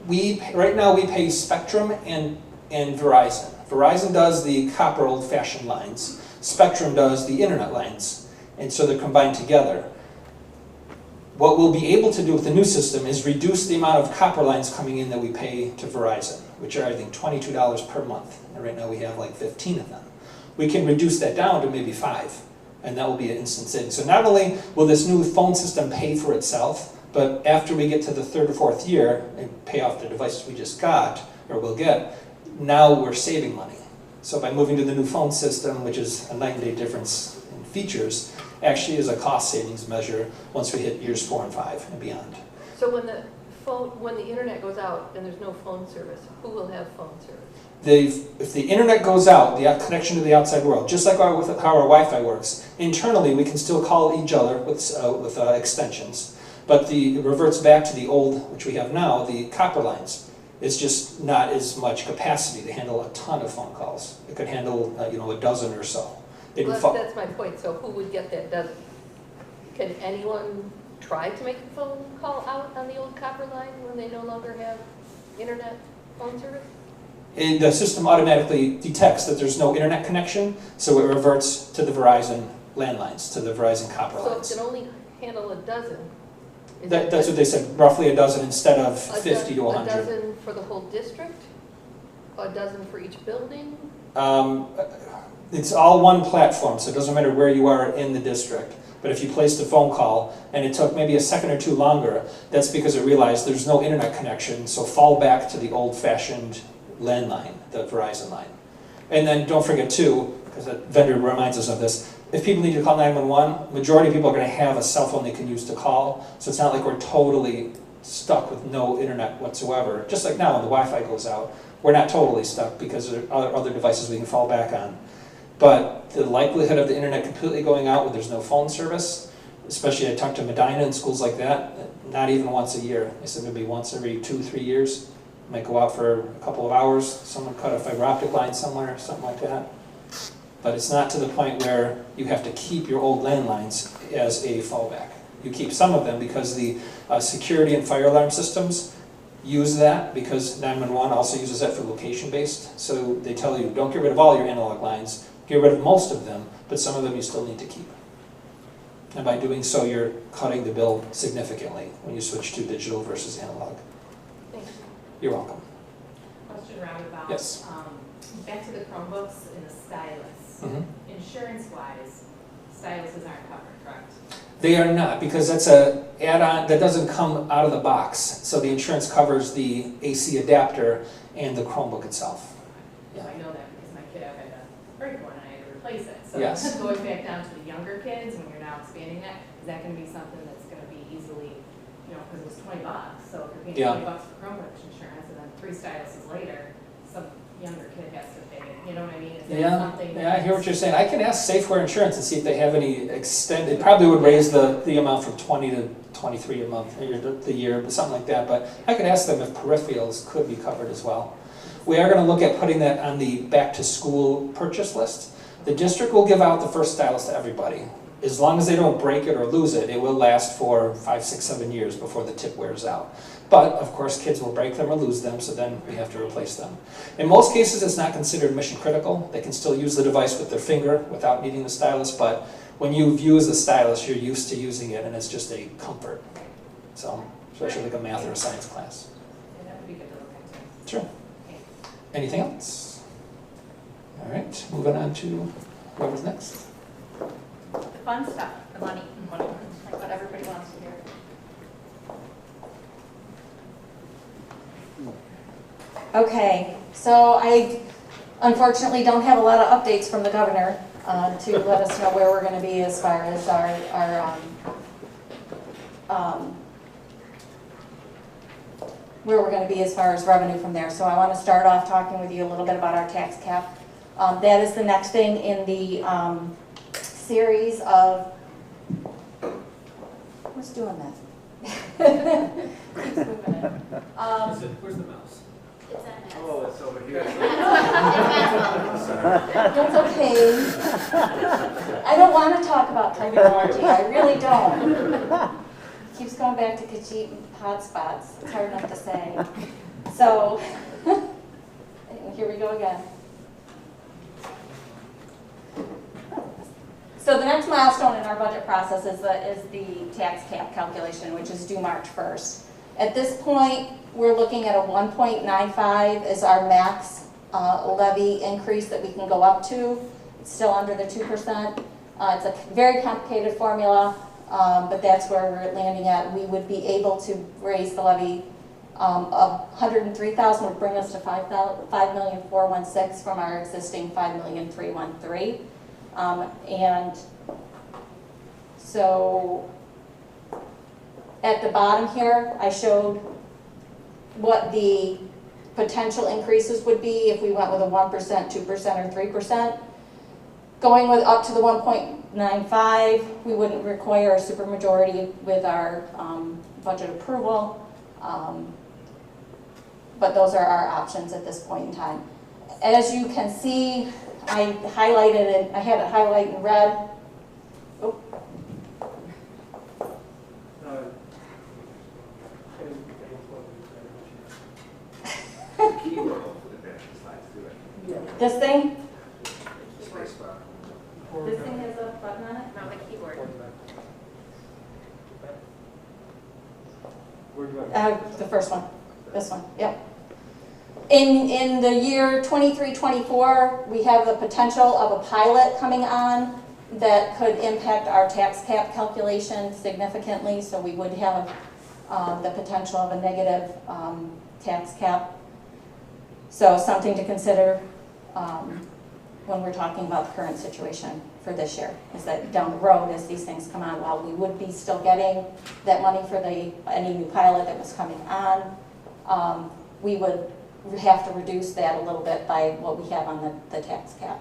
right now we pay Spectrum and Verizon. Verizon does the copper old-fashioned lines. Spectrum does the internet lines. And so they're combined together. What we'll be able to do with the new system is reduce the amount of copper lines coming in that we pay to Verizon, which are, I think, $22 per month. And right now we have like 15 of them. We can reduce that down to maybe 5, and that will be an instant savings. So not only will this new phone system pay for itself, but after we get to the 3rd or 4th year and pay off the devices we just got, or will get, now we're saving money. So by moving to the new phone system, which is a night and day difference in features, actually is a cost savings measure once we hit years 4 and 5 and beyond. so when the internet goes out and there's no phone service, who will have phone service? If the internet goes out, the connection to the outside world, just like how our Wi-Fi works, internally we can still call each other with extensions, but it reverts back to the old, which we have now, the copper lines. It's just not as much capacity to handle a ton of phone calls. It could handle a dozen or so. Well, that's my point. So who would get that dozen? Can anyone try to make a phone call out on the old copper line when they no longer have internet phone service? The system automatically detects that there's no internet connection, so it reverts to the Verizon landlines, to the Verizon copper lines. So it can only handle a dozen. That's what they said, roughly a dozen instead of A 50 to 100. A dozen for the whole district? A dozen for each building? It's all one platform, so it doesn't matter where you are in the district. But if you placed a phone call and it took maybe a second or two longer, that's because it realized there's no internet connection, so fall back to the old-fashioned landline, the Verizon line. And then don't forget too, because the vendor reminds us of this, if people need to call 911, majority of people are going to have a cell phone they can use to call, so it's not like we're totally stuck with no internet whatsoever. Just like now when the Wi-Fi goes out, we're not totally stuck because there are other devices we can fall back on. But the likelihood of the internet completely going out when there's no phone service, especially I talked to Medina and schools like that, not even once a year. They said maybe once every 2-3 years. Might go out for a couple of hours, someone cut a fiber optic line somewhere, something like that. But it's not to the point where you have to keep your old landlines as a fallback. You keep some of them because the security and fire alarm systems use that, because 911 also uses that for location-based. So they tell you, don't get rid of all your analog lines, get rid of most of them, but some of them you still need to keep. And by doing so, you're cutting the bill significantly when you switch to digital versus analog. Thank you. You're welcome. Question roundabout. Yes. Back to the Chromebooks and the stylus. Insurance-wise, styluses aren't covered, correct? They are not, because that's an add-on that doesn't come out of the box. So the insurance covers the AC adapter and the Chromebook itself. Yeah. I know that because my kid, I had to break one and I had to replace it. So Yes. going back down to the younger kids, when you're now expanding that, is that going to be something that's going to be easily, you know, because it was $20. So if you're paying $20 for Chromebook insurance and then 3 styluses later, some younger kid has to pay it. You know what I mean? Is that something Yeah, I hear what you're saying. I can ask Safeware Insurance and see if they have any extended, it probably would raise the amount from 20 to 23 a month, or the year, but something like that. But I could ask them if peripherals could be covered as well. We are going to look at putting that on the back-to-school purchase list. The district will give out the first stylus to everybody. As long as they don't break it or lose it, it will last for 5, 6, 7 years before the tip wears out. But, of course, kids will break them or lose them, so then we have to replace them. In most cases, it's not considered mission critical. They can still use the device with their finger without needing the stylus, but when you use the stylus, you're used to using it, and it's just a comfort. So, especially like a math or a science class. Yeah, that would be good to look into. Sure. Anything else? All right, moving on to whoever's next. The fun stuff, the money, like what everybody wants to hear. Okay, so I unfortunately don't have a lot of updates from the governor to let us know where we're going to be as far as where we're going to be as far as revenue from there. So I want to start off talking with you a little bit about our tax cap. That is the next thing in the series of, who's doing that? Keeps moving it. Where's the mouse? It's on that. Oh, it's over here. That's okay. I don't want to talk about technology. I really don't. Keeps going back to Khajiit and hotspots. It's hard enough to say. So, here we go again. So the next milestone in our budget process is the tax cap calculation, which is due March 1st. At this point, we're looking at a 1.95 as our max levy increase that we can go up to. It's still under the 2%. It's a very complicated formula, but that's where we're landing at. We would be able to raise the levy of $103,000 would bring us to $5,416,000 from our existing $5,313,000. And so at the bottom here, I showed what the potential increases would be if we went with a 1%, 2%, or 3%. Going with up to the 1.95, we wouldn't require a supermajority with our budget approval. But those are our options at this point in time. As you can see, I highlighted it, I had it highlighted in red. Oh. This thing? This thing has a button on it? Not the keyboard. The first one, this one, yep. In the year 23-24, we have the potential of a pilot coming on that could impact our tax cap calculation significantly, so we would have the potential of a negative tax cap. So something to consider when we're talking about the current situation for this year, is that down the road, as these things come on, while we would be still getting that money for any new pilot that was coming on, we would have to reduce that a little bit by what we have on the tax cap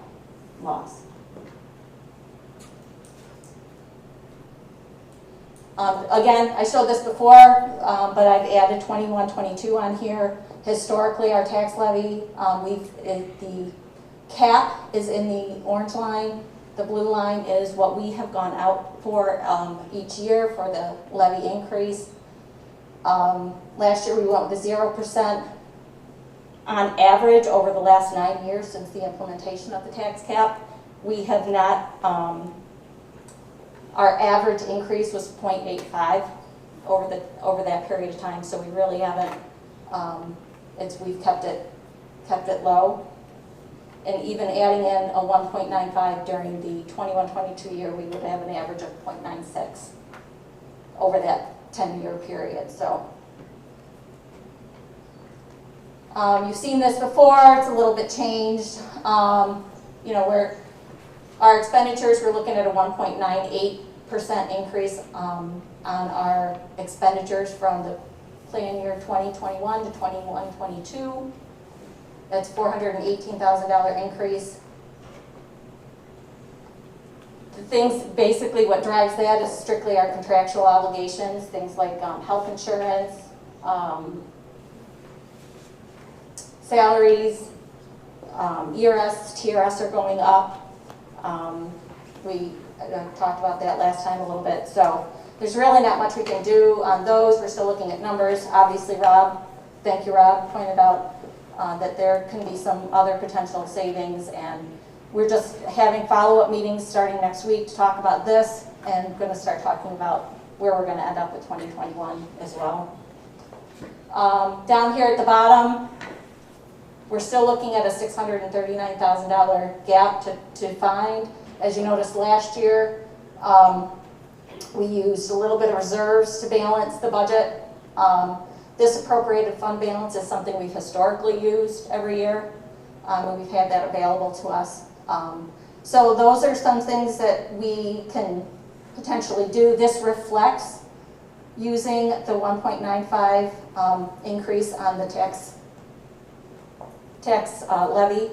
loss. Again, I showed this before, but I've added 21-22 on here. Historically, our tax levy, the cap is in the orange line. The blue line is what we have gone out for each year for the levy increase. Last year we went with 0% on average over the last 9 years since the implementation of the tax cap. We have not, our average increase was 0.85 over that period of time, so we really haven't, we've kept it low. And even adding in a 1.95 during the 21-22 year, we would have an average of 0.96 over that 10-year period. So you've seen this before. It's a little bit changed. You know, our expenditures, we're looking at a 1.98% increase on our expenditures from the plan year 2021 to 21-22. That's $418,000 increase. The things, basically what drives that is strictly our contractual obligations, things like health insurance, salaries, ERS, TRS are going up. We talked about that last time a little bit. So there's really not much we can do on those. We're still looking at numbers. Obviously, Rob, thank you, Rob, pointed out that there can be some other potential savings, and we're just having follow-up meetings starting next week to talk about this, and going to start talking about where we're going to end up with 2021 as well. Down here at the bottom, we're still looking at a $639,000 gap to find. As you noticed last year, we used a little bit of reserves to balance the budget. This appropriated fund balance is something we've historically used every year, and we've had that available to us. So those are some things that we can potentially do. This reflects using the 1.95 increase on the tax levy.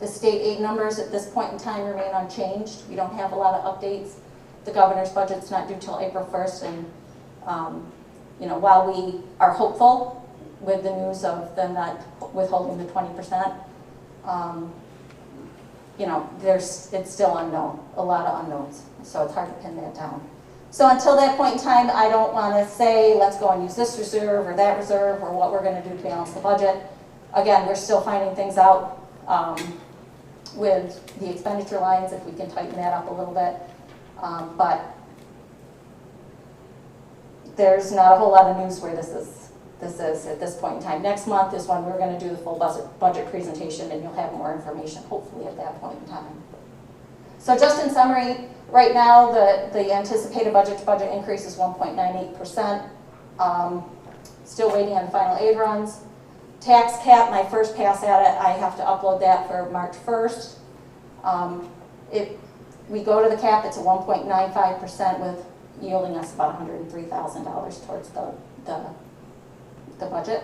The state aid numbers at this point in time remain unchanged. We don't have a lot of updates. The governor's budget's not due till April 1st, and you know, while we are hopeful with the news of them not withholding the 20%, you know, it's still unknown, a lot of unknowns, so it's hard to pin that down. So until that point in time, I don't want to say, let's go and use this reserve or that reserve or what we're going to do to balance the budget. Again, we're still finding things out with the expenditure lines, if we can tighten that up a little bit. But there's not a whole lot of news where this is at this point in time. Next month is when we're going to do the full budget presentation, and you'll have more information, hopefully, at that point in time. So just in summary, right now, the anticipated budget-to-budget increase is 1.98%. Still waiting on final aid runs. Tax cap, my first pass at it, I have to upload that for March 1st. If we go to the cap, it's a 1.95% with yielding us about $103,000 towards the budget.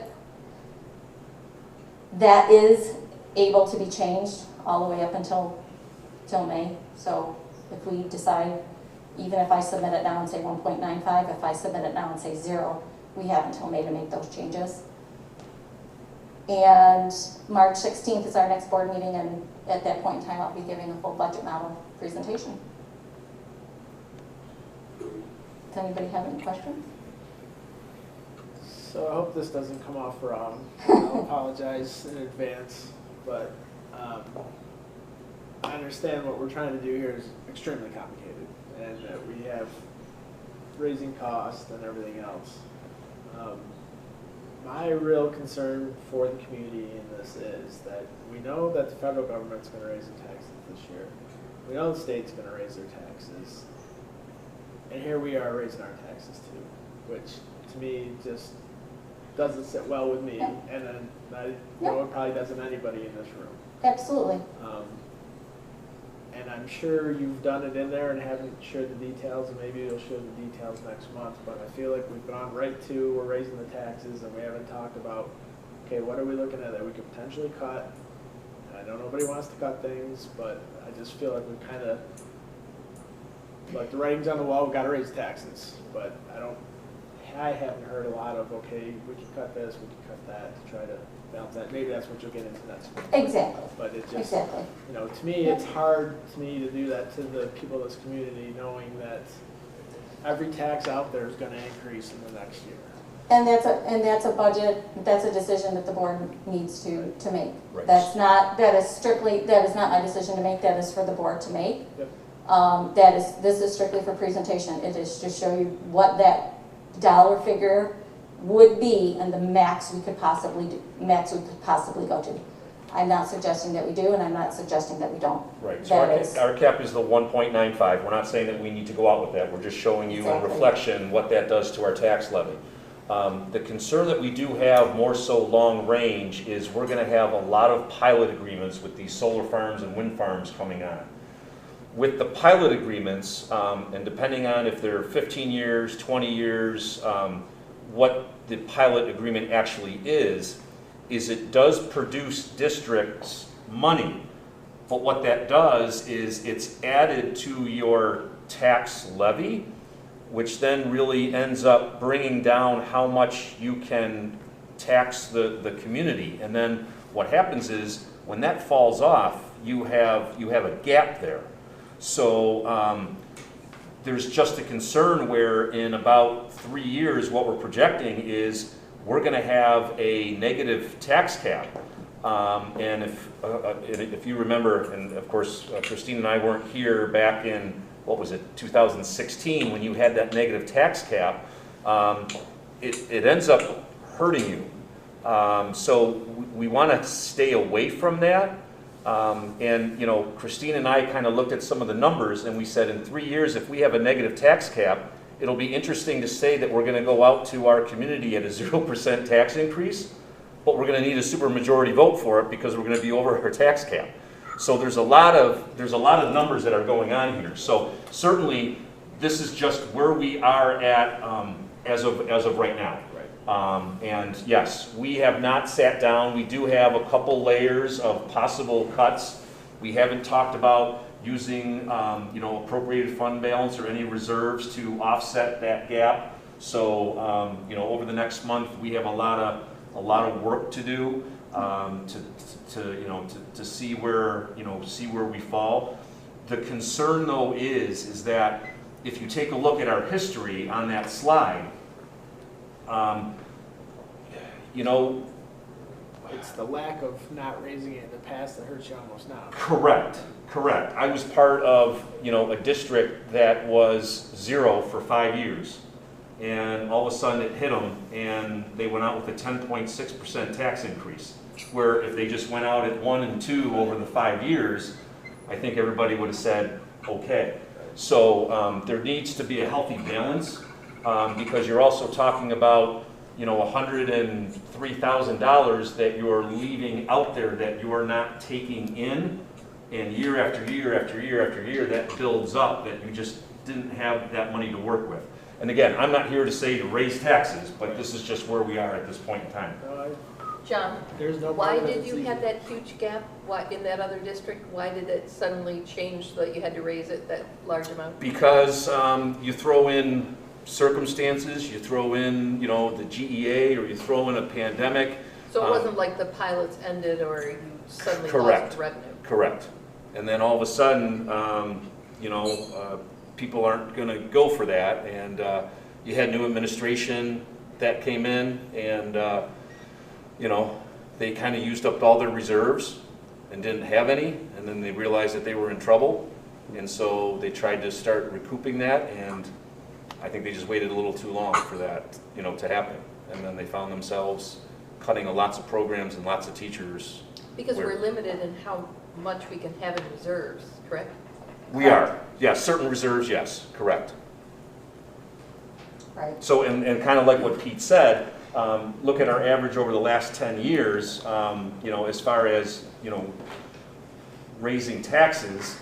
That is able to be changed all the way up until May. So if we decide, even if I submit it now and say 1.95, if I submit it now and say 0, we have until May to make those changes. And March 16th is our next board meeting, and at that point in time, I'll be giving a full budget model presentation. Does anybody have any questions? So I hope this doesn't come off wrong. I'll apologize in advance, but I understand what we're trying to do here is extremely complicated, and that we have raising costs and everything else. My real concern for the community in this is that we know that the federal government's going to raise their taxes this year. We know the state's going to raise their taxes. And here we are raising our taxes too, which to me just doesn't sit well with me. Yeah. And then I know it probably doesn't anybody in this room. Absolutely. And I'm sure you've done it in there and haven't shared the details, and maybe you'll share the details next month, but I feel like we've gone right to, we're raising the taxes, and we haven't talked about, okay, what are we looking at that we could potentially cut? I know nobody wants to cut things, but I just feel like we kind of, like the writing's on the wall, we gotta raise taxes, but I haven't heard a lot of, okay, we can cut this, we can cut that, to try to balance that. Maybe that's what you'll get into next month. Exactly. But it just, Exactly. you know, to me, it's hard to me to do that to the people of this community, knowing that every tax out there is gonna increase in the next year. And that's a budget, that's a decision that the board needs to make. Right. That is not my decision to make, that is for the board to make. Yep. This is strictly for presentation. It is to show you what that dollar figure would be and the max we could possibly go to. I'm not suggesting that we do, and I'm not suggesting that we don't. Right, so our cap is the 1.95. We're not saying that we need to go out with that. We're just showing you in reflection what that does to our tax levy. The concern that we do have more so long range is we're going to have a lot of pilot agreements with these solar farms and wind farms coming on. With the pilot agreements, and depending on if they're 15 years, 20 years, what the pilot agreement actually is it does produce districts money. But what that does is it's added to your tax levy, which then really ends up bringing down how much you can tax the community. And then what happens is when that falls off, you have a gap there. So there's just a concern where in about 3 years, what we're projecting is we're going to have a negative tax cap. And if you remember, and of course, Christine and I weren't here back in, what was it, 2016, when you had that negative tax cap, it ends up hurting you. So we want to stay away from that. And you know, Christine and I kind of looked at some of the numbers and we said in 3 years, if we have a negative tax cap, it'll be interesting to say that we're going to go out to our community at a 0% tax increase, but we're going to need a supermajority vote for it because we're going to be over our tax cap. So there's a lot of numbers that are going on here. So certainly this is just where we are at as of right now. And yes, we have not sat down. We do have a couple layers of possible cuts. We haven't talked about using appropriated fund balance or any reserves to offset that gap. So over the next month we have a lot of work to do to see where we fall. The concern though is that if you take a look at our history on that slide, it's the lack of not raising it in the past that hurts you almost now. Correct. I was part of, a district that was 0 for 5 years. And all of a sudden it hit them and they went out with a 10.6% tax increase. Where if they just went out at 1 and 2 over the 5 years, I think everybody would have said, okay. So there needs to be a healthy balance because you're also talking about $103,000 that you're leaving out there that you are not taking in, and year after year after year after year that builds up that you just didn't have that money to work with. And again, I'm not here to say to raise taxes, but this is just where we are at this point in time. John, There's why did you have that huge gap in that other district? Why did it suddenly change that you had to raise it that large amount? Because you throw in circumstances, you throw in, the GEA, or you throw in a pandemic. So it wasn't like the pilots ended or you suddenly Correct. lost revenue? Correct. And then all of a sudden, people aren't going to go for that. And you had new administration that came in and, they kind of used up all their reserves and didn't have any. And then they realized that they were in trouble. And so they tried to start recouping that. And I think they just waited a little too long for that, to happen. and then they found themselves cutting lots of programs and lots of teachers. Because we're limited in how much we can have in reserves, correct? We are, yes, certain reserves, yes, correct. Right. So, and kind of like what Pete said, look at our average over the last 10 years, you know, as far as, you know, raising taxes,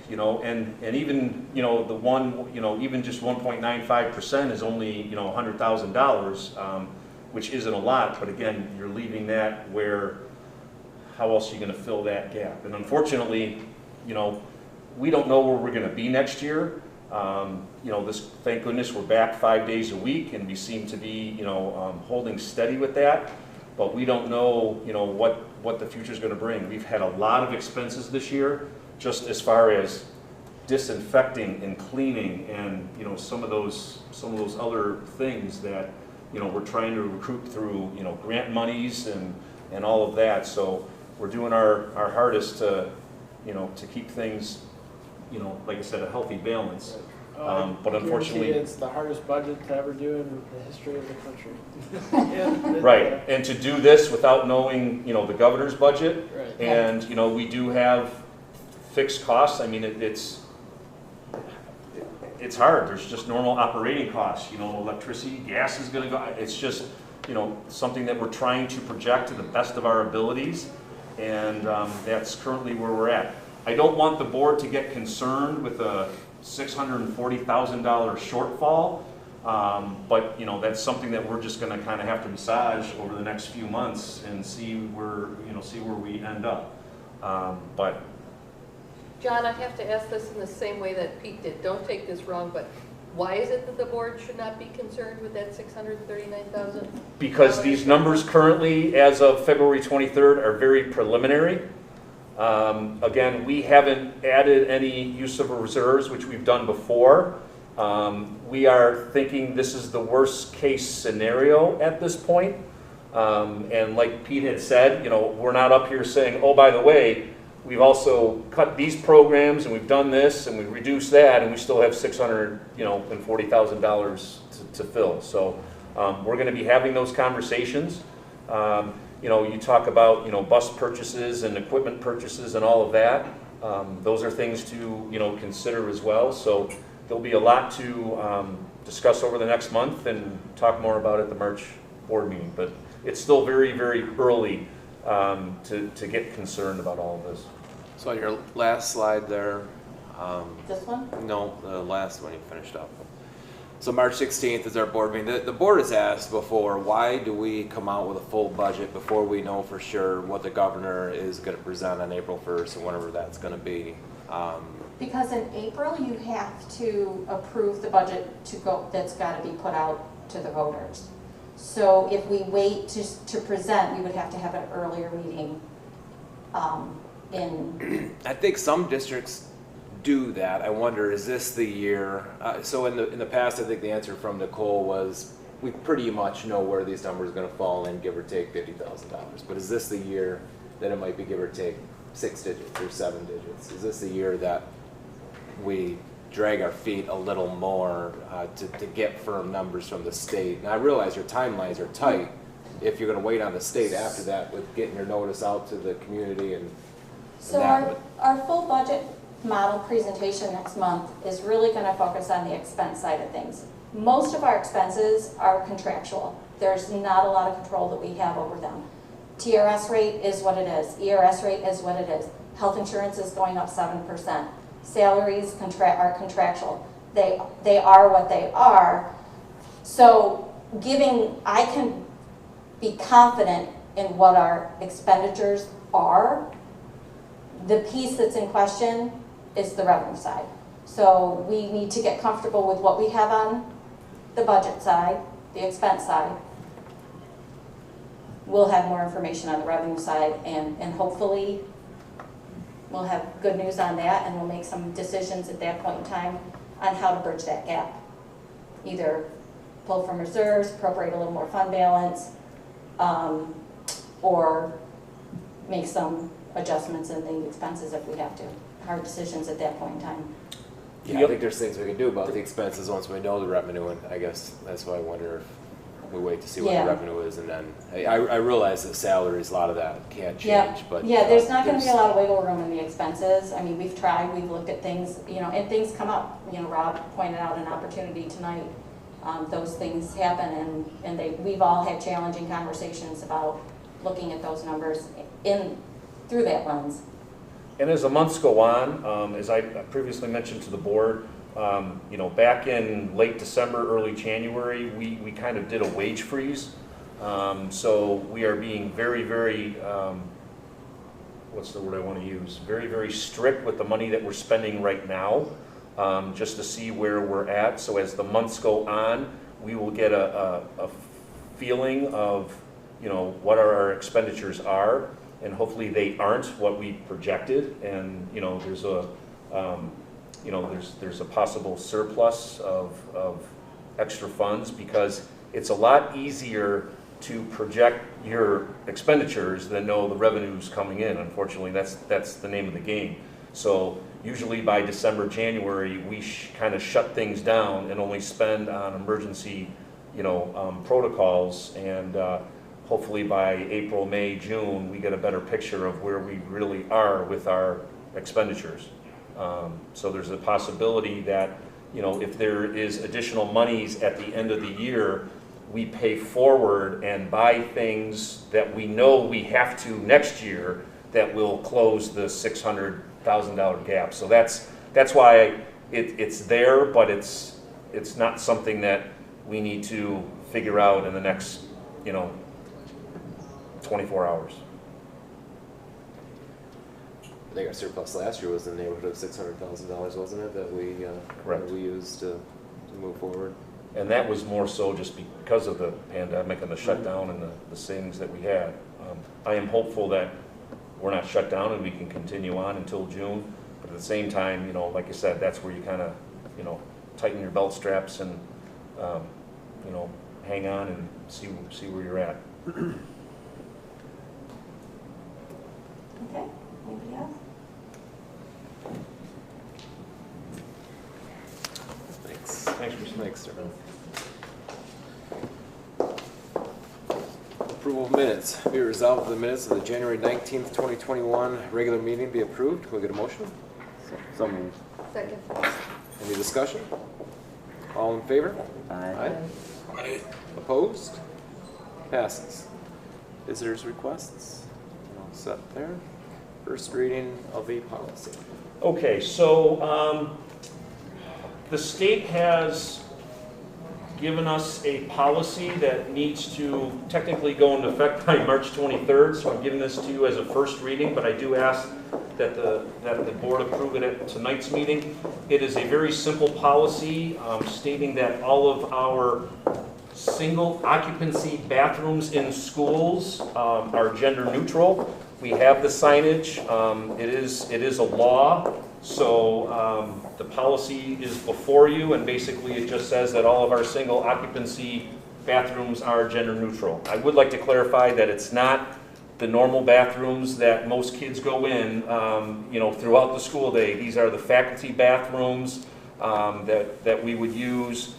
you know, and even, you know, the one, you know, even just 1.95% is only, you know, $100,000, which isn't a lot, but again, you're leaving that where, how else are you going to fill that gap? And unfortunately, you know, we don't know where we're going to be next year. You know, thank goodness we're back 5 days a week, and we seem to be, you know, holding steady with that. But we don't know, you know, what the future is going to bring. We've had a lot of expenses this year, just as far as disinfecting and cleaning, and you know, some of those other things that, you know, we're trying to recruit through, you know, grant monies and all of that. So we're doing our hardest to, you know, to keep things, you know, like I said, a healthy balance. But unfortunately, it's the hardest budget to ever do in the history of the country. Right, and to do this without knowing, you know, the governor's budget, Right. and you know, we do have fixed costs. I mean, it's hard. There's just normal operating costs. You know, electricity, gas is going to go. It's just, you know, something that we're trying to project to the best of our abilities, and that's currently where we're at. I don't want the board to get concerned with a $640,000 shortfall, but you know, that's something that we're just going to kind of have to massage over the next few months and see where we end up. But John, I have to ask this in the same way that Pete did. Don't take this wrong, but why is it that the board should not be concerned with that $639,000? because these numbers currently, as of February 23rd, are very preliminary. Again, we haven't added any use of reserves, which we've done before. We are thinking this is the worst case scenario at this point. And like Pete had said, you know, we're not up here saying, oh, by the way, we've also cut these programs and we've done this and we've reduced that, and we still have $640,000 to fill. So we're going to be having those conversations. You know, you talk about, you know, bus purchases and equipment purchases and all of that. Those are things to, you know, consider as well. So there'll be a lot to discuss over the next month and talk more about at the March board meeting. But it's still very, very early to get concerned about all of this. So on your last slide there. This one? No, the last one you finished up. So March 16th is our board meeting. The board has asked before, why do we come out with a full budget before we know for sure what the governor is going to present on April 1st or whenever that's going to be? Because in April, you have to approve the budget that's got to be put out to the voters. So if we wait to present, we would have to have an earlier meeting in... I think some districts do that. I wonder, is this the year? So in the past, I think the answer from Nicole was, we pretty much know where these numbers are going to fall in, give or take $50,000. But is this the year that it might be give or take 6 digits or 7 digits? Is this the year that we drag our feet a little more to get firm numbers from the state? And I realize your timelines are tight if you're going to wait on the state after that with getting your notice out to the community and So our full budget model presentation next month is really going to focus on the expense side of things. Most of our expenses are contractual. There's not a lot of control that we have over them. TRS rate is what it is. ERS rate is what it is. Health insurance is going up 7%. Salaries are contractual. They are what they are. So I can be confident in what our expenditures are. The piece that's in question is the revenue side. So we need to get comfortable with what we have on the budget side, the expense side. We'll have more information on the revenue side, and hopefully we'll have good news on that, and we'll make some decisions at that point in time on how to bridge that gap. Either pull from reserves, appropriate a little more fund balance, or make some adjustments in the expenses if we have to. Hard decisions at that point in time. Yeah, I think there's things we can do about the expenses once we know the revenue, and I guess that's why I wonder if we wait to see what Yeah. the revenue is, and then, I realize that salaries, a lot of that can't Yeah, change, but. yeah, there's not gonna be a lot of wiggle room in the expenses. I mean, we've tried, we've looked at things, you know, and things come up. You know, Rob pointed out an opportunity tonight. Those things happen, and we've all had challenging conversations about looking at those numbers through that lens. And as the months go on, as I previously mentioned to the board, you know, back in late December, early January, we kind of did a wage freeze. So we are being very, very, what's the word I want to use? Very, very strict with the money that we're spending right now, just to see where we're at. So as the months go on, we will get a feeling of, you know, what our expenditures are, and hopefully they aren't what we projected. And, you know, there's a, you know, there's a possible surplus of extra funds, because it's a lot easier to project your expenditures than know the revenues coming in. Unfortunately, that's the name of the game. So usually by December, January, we kind of shut things down and only spend on emergency, you know, protocols. And hopefully by April, May, June, we get a better picture of where we really are with our expenditures. So there's a possibility that, you know, if there is additional monies at the end of the year, we pay forward and buy things that we know we have to next year that will close the $600,000 gap. So that's why it's there, but it's not something that we need to figure out in the next, you know, 24 hours. I think our surplus last year was in the neighborhood of $600,000, wasn't it, that we, Correct. that we used to move forward? And that was more so just because of the pandemic and the shutdown and the savings that we had. I am hopeful that we're not shut down and we can continue on until June. But at the same time, you know, like I said, that's where you kind of, you know, tighten your belt straps and, you know, hang on and see where you're at. Okay, anybody else? Thanks. Thanks, Bruce. Thanks, sir. Approval of minutes. Be it resolved that the minutes of the January 19th, 2021 regular meeting be approved. Can we get a motion? So moved. Second. Any discussion? All in favor? Aye. Opposed? Passes. Visitors' requests? All set there. First reading of a policy. Okay, so the state has given us a policy that needs to technically go into effect by March 23rd, so I'm giving this to you as a first reading, but I do ask that the board approve it at tonight's meeting. It is a very simple policy stating that all of our single occupancy bathrooms in schools are gender neutral. We have the signage. It is a law. So the policy is before you, and basically it just says that all of our single occupancy bathrooms are gender neutral. I would like to clarify that it's not the normal bathrooms that most kids go in, you know, throughout the school day. These are the faculty bathrooms that we would use.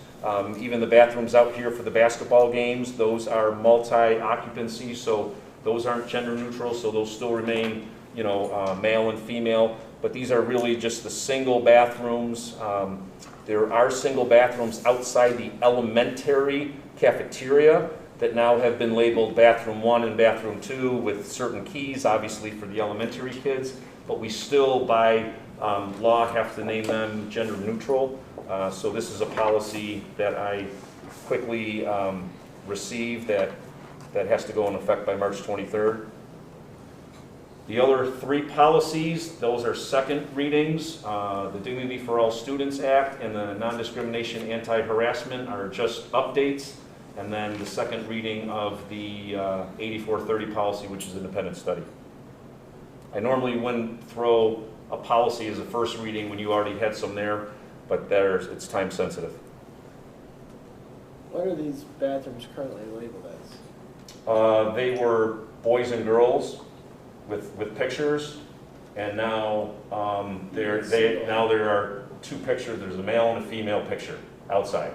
Even the bathrooms out here for the basketball games, those are multi-occupancy, so those aren't gender neutral, so those still remain, you know, male and female. But these are really just the single bathrooms. There are single bathrooms outside the elementary cafeteria that now have been labeled bathroom 1 and bathroom 2 with certain keys, obviously for the elementary kids. But we still, by law, have to name them gender neutral. So this is a policy that I quickly received that has to go in effect by March 23rd. The other 3 policies, those are second readings. The Dignity for All Students Act and the Non-Discrimination Anti-Harassment are just updates. And then the second reading of the 8430 policy, which is independent study. I normally wouldn't throw a policy as a first reading when you already had some there, but it's time sensitive. What are these bathrooms currently labeled as? They were boys and girls with pictures, and now there are 2 pictures. There's a male and a female picture outside.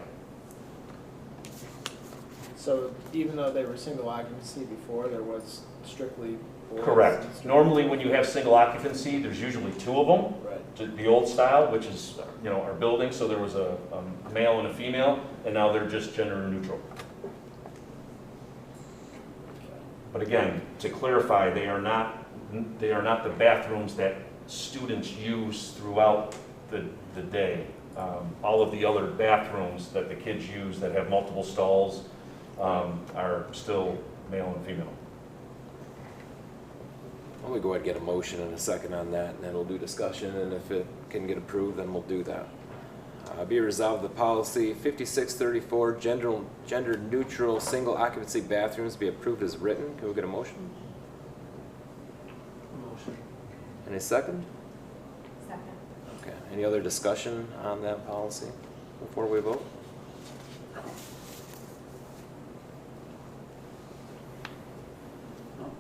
So even though they were single occupancy before, there was strictly boys? Correct. and strictly- Normally, when you have single occupancy, there's usually two of them. Right. The old style, which is, our building, so there was a male and a female, and now they're just gender neutral. But again, to clarify, they are not the bathrooms that students use throughout the day. All of the other bathrooms that the kids use that have multiple stalls are still male and female. Why don't we go ahead and get a motion and a second on that, and then we'll do discussion, and if it can get approved, then we'll do that. Be resolved that policy 5634, gender neutral single occupancy bathrooms be approved as written. Can we get a motion? Motion. Any second? Second. Okay, any other discussion on that policy before we vote?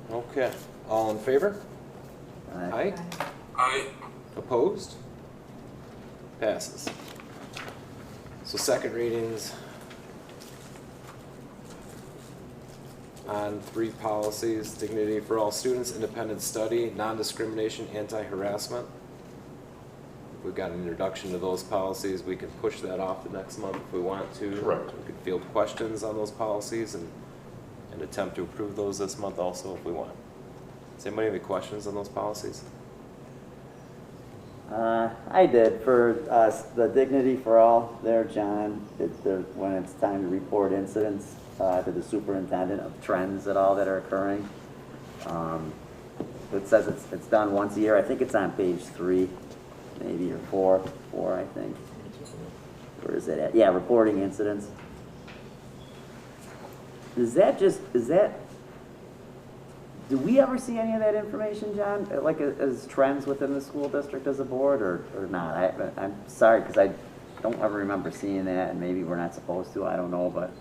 Okay, all in favor? Aye. Aye. Opposed? Passes. So second readings on 3 policies: dignity for all students, independent study, non-discrimination, anti-harassment. We've got an introduction to those policies. We can push that off the next month if we want to. Correct. We could field questions on those policies and attempt to approve those this month also if we want. Does anybody have any questions on those policies? I did for the dignity for all there, John. When it's time to report incidents to the superintendent of trends at all that are occurring. It says it's done once a year. I think it's on page 3, maybe, or 4, I think. Where is it at? Yeah, reporting incidents. Do we ever see any of that information, John? Like as trends within the school district as a board, or not? I'm sorry, because I don't ever remember seeing that, and maybe we're not supposed to, I don't know, but.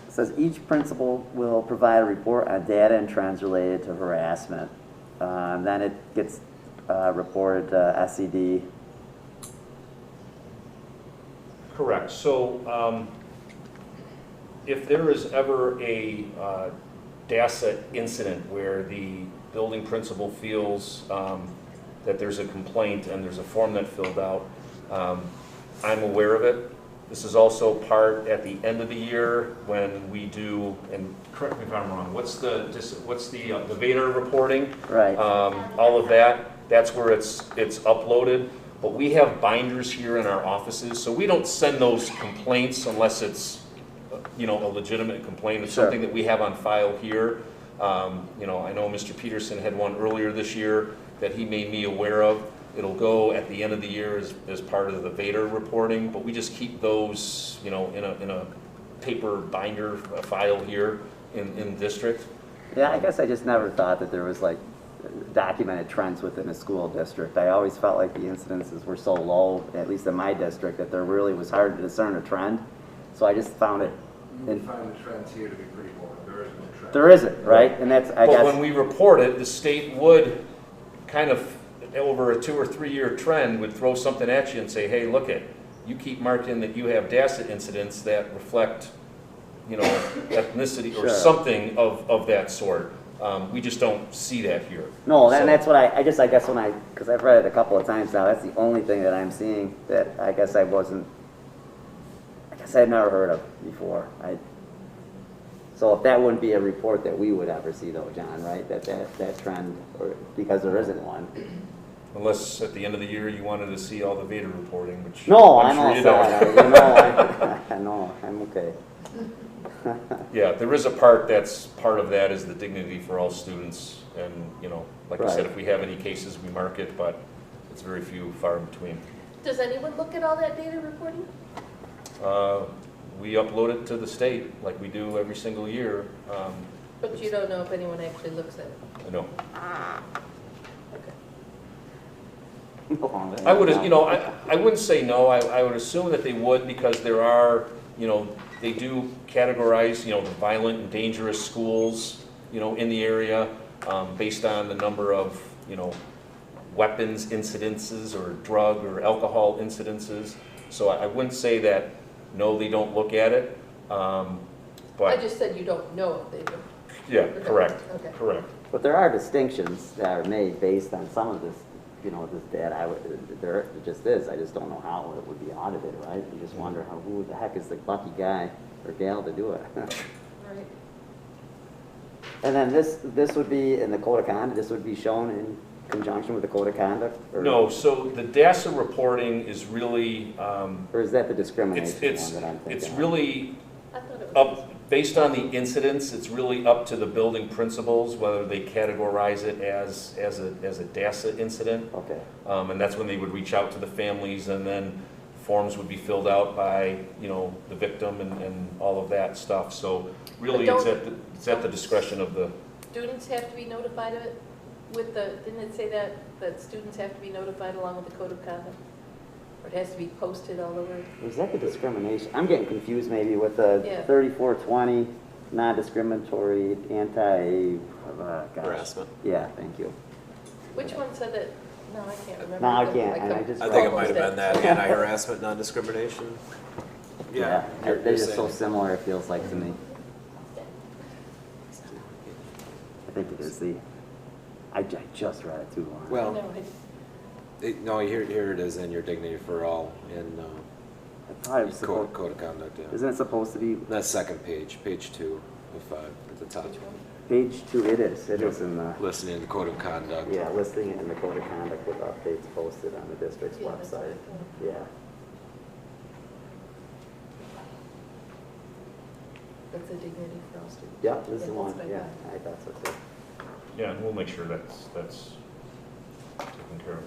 It says each principal will provide a report on data and trends related to harassment. Then it gets reported to SED. Correct. So if there is ever a DASA incident where the building principal feels that there's a complaint and there's a form that filled out, I'm aware of it. This is also part at the end of the year when we do, and correct me if I'm wrong, what's the VADR reporting? Right. All of that, that's where it's uploaded. But we have binders here in our offices, so we don't send those complaints unless it's a legitimate complaint. It's something that we have on file here. I know Mr. Peterson had one earlier this year that he made me aware of. It'll go at the end of the year as part of the VADR reporting, but we just keep those, in a paper binder file here in district. Yeah, I guess I just never thought that there was like documented trends within a school district. I always felt like the incidences were so low, at least in my district, that there really was hard to discern a trend. So I just found it. You find the trends here to be pretty low. There is no trend. There isn't, right? And that's, I guess. But when we report it, the state would kind of, over a 2 or 3 year trend, would throw something at you and say, hey, look it, you keep marking that you have DASA incidents that reflect, ethnicity or something of that sort. We just don't see that here. No, and that's what I guess because I've read it a couple of times now, that's the only thing that I'm seeing that I guess I had never heard of before. So if that wouldn't be a report that we would ever see though, John, right? That trend, because there isn't one. Unless at the end of the year you wanted to see all the VADR reporting, which no, I'm sure all you set. don't. No, I'm okay. Yeah, there is a part of that is the dignity for all students, and like I said, if we have any cases, we mark it, but it's very few, far in between. Does anyone look at all that data reporting? We upload it to the state like we do every single year. But you don't know if anyone actually looks at it? No. Okay. I would, I wouldn't say no. I would assume that they would, because there are, they do categorize, the violent and dangerous schools, in the area, based on the number of, weapons incidences or drug or alcohol incidences. So I wouldn't say that, no, they don't look at it. but. I just said you don't know if they do. Yeah, correct, Okay. correct. But there are distinctions that are made based on some of this, you know, this data. There it just is. I just don't know how it would be audited, right? You just wonder who the heck is the lucky guy or gal to do it. Right. And then this would be in the code of conduct. This would be shown in conjunction with the code of conduct. Or, No, so the DASA reporting is really, or is that the discrimination it's one that I'm thinking? it's of? really I thought it was. based on the incidents. It's really up to the building principals whether they categorize it as a DASA incident. Okay. And that's when they would reach out to the families, and then forms would be filled out by, you know, the victim and all of that stuff. So really, But it's at the discretion of the. Students have to be notified of it with the, didn't it say that students have to be notified along with the code of conduct? Or it has to be posted all over? Was that the discrimination? I'm getting confused maybe with the Yeah. 3420 non-discriminatory anti Harassment. Yeah, thank you. Which one said that? No, I can't remember. No, I can't, and I just I think it might have been that anti-harassment, non-discrimination. Yeah, you're they're just so saying. similar, it feels like to me. I think it is the, I just read it too. Well, No, no, here it is in your dignity for all in I thought it was supposed, code of conduct. Yeah. isn't it supposed to be That second page, page 2 of 5 at the top. page 2? It is in the, Listening to the code of conduct. yeah, listing it in the code of conduct with updates posted on the district's Yeah, that's website. right. Yeah. That's a dignity for all students. Yeah, this is the Yeah, one, that's what I yeah, got. I thought so too. Yeah, and we'll make sure that's taken care of.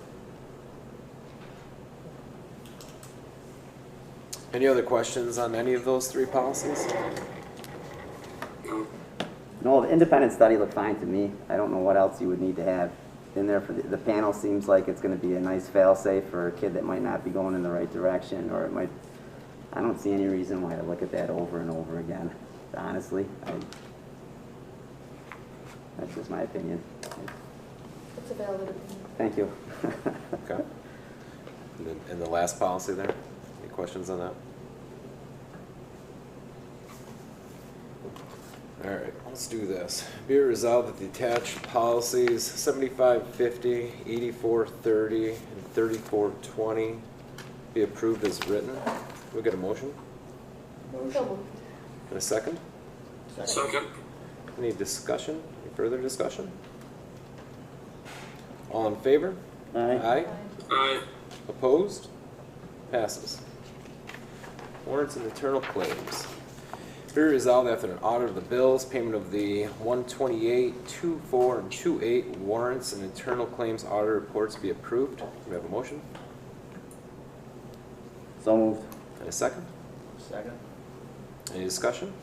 Any other questions on any of those 3 policies? No, the independent study looked fine to me. I don't know what else you would need to have in there for the panel. Seems like it's going to be a nice fail-safe for a kid that might not be going in the right direction, or it might, I don't see any reason why to look at that over and over again, honestly. That's just my opinion. It's a valid opinion. Thank you. Okay. And then in the last policy there, any questions on that? All right, let's do this. Be it resolved that the attached policies 7550, 8430, and 3420 be approved as written. We get a motion? So moved. And a second? Second. Any discussion? Any further discussion? All in favor? Aye. Aye. Opposed? Passes. Warrants and internal claims. Be resolved after an audit of the bills, payment of the 128, 24, and 28 warrants and internal claims audit reports be approved. Do we have a motion? So moved. And a second? Second. Any discussion?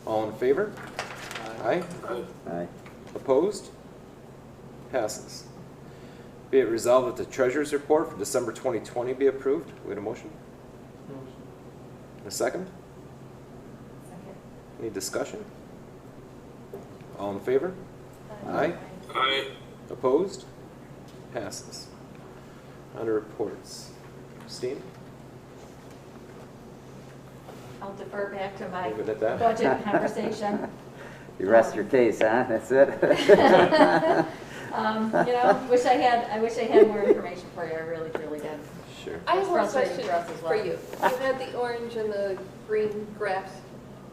All in favor? Aye. Aye. Opposed? Passes. Be it resolved that the treasurer's report for December 2020 be approved. We have a motion? A second? Second. Any discussion? All in favor? Aye. Aye. Opposed? Passes. Under reports. Christine? I'll defer back to my Leave it at that? budget conversation. You rest your case, huh? That's it? You know, I wish I had more information for you, I really did. Sure. I have one Frustrating question for us as well. for you. You had the orange and the green graphs,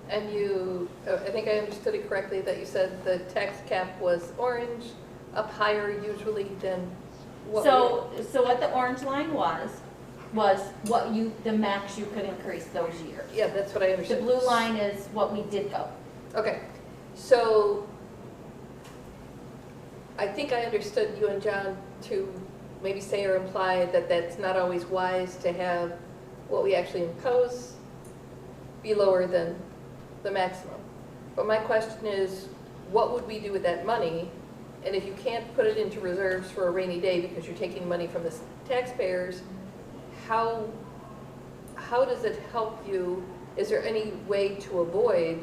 and you, I think I understood it correctly, that you said the tax cap was orange, up higher usually than what? So what the orange line was what the max you could increase those years. Yeah, that's what I The understood. blue line is what we did go. Okay, so I think I understood you and John to maybe say or imply that that's not always wise to have what we actually impose be lower than the maximum. But my question is, what would we do with that money? And if you can't put it into reserves for a rainy day because you're taking money from the taxpayers, how does it help you? Is there any way to avoid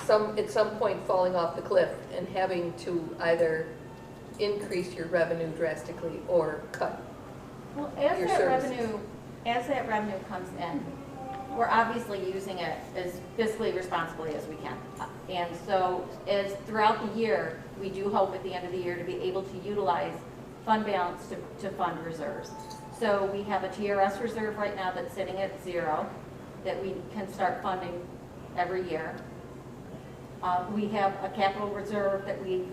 at some point falling off the cliff and having to either increase your revenue drastically or cut? Well, as Your that services. revenue as that revenue comes in, we're obviously using it as fiscally responsibly as we can. And so as throughout the year, we do hope at the end of the year to be able to utilize fund balance to fund reserves. So we have a TRS reserve right now that's sitting at 0 that we can start funding every year. We have a capital reserve that we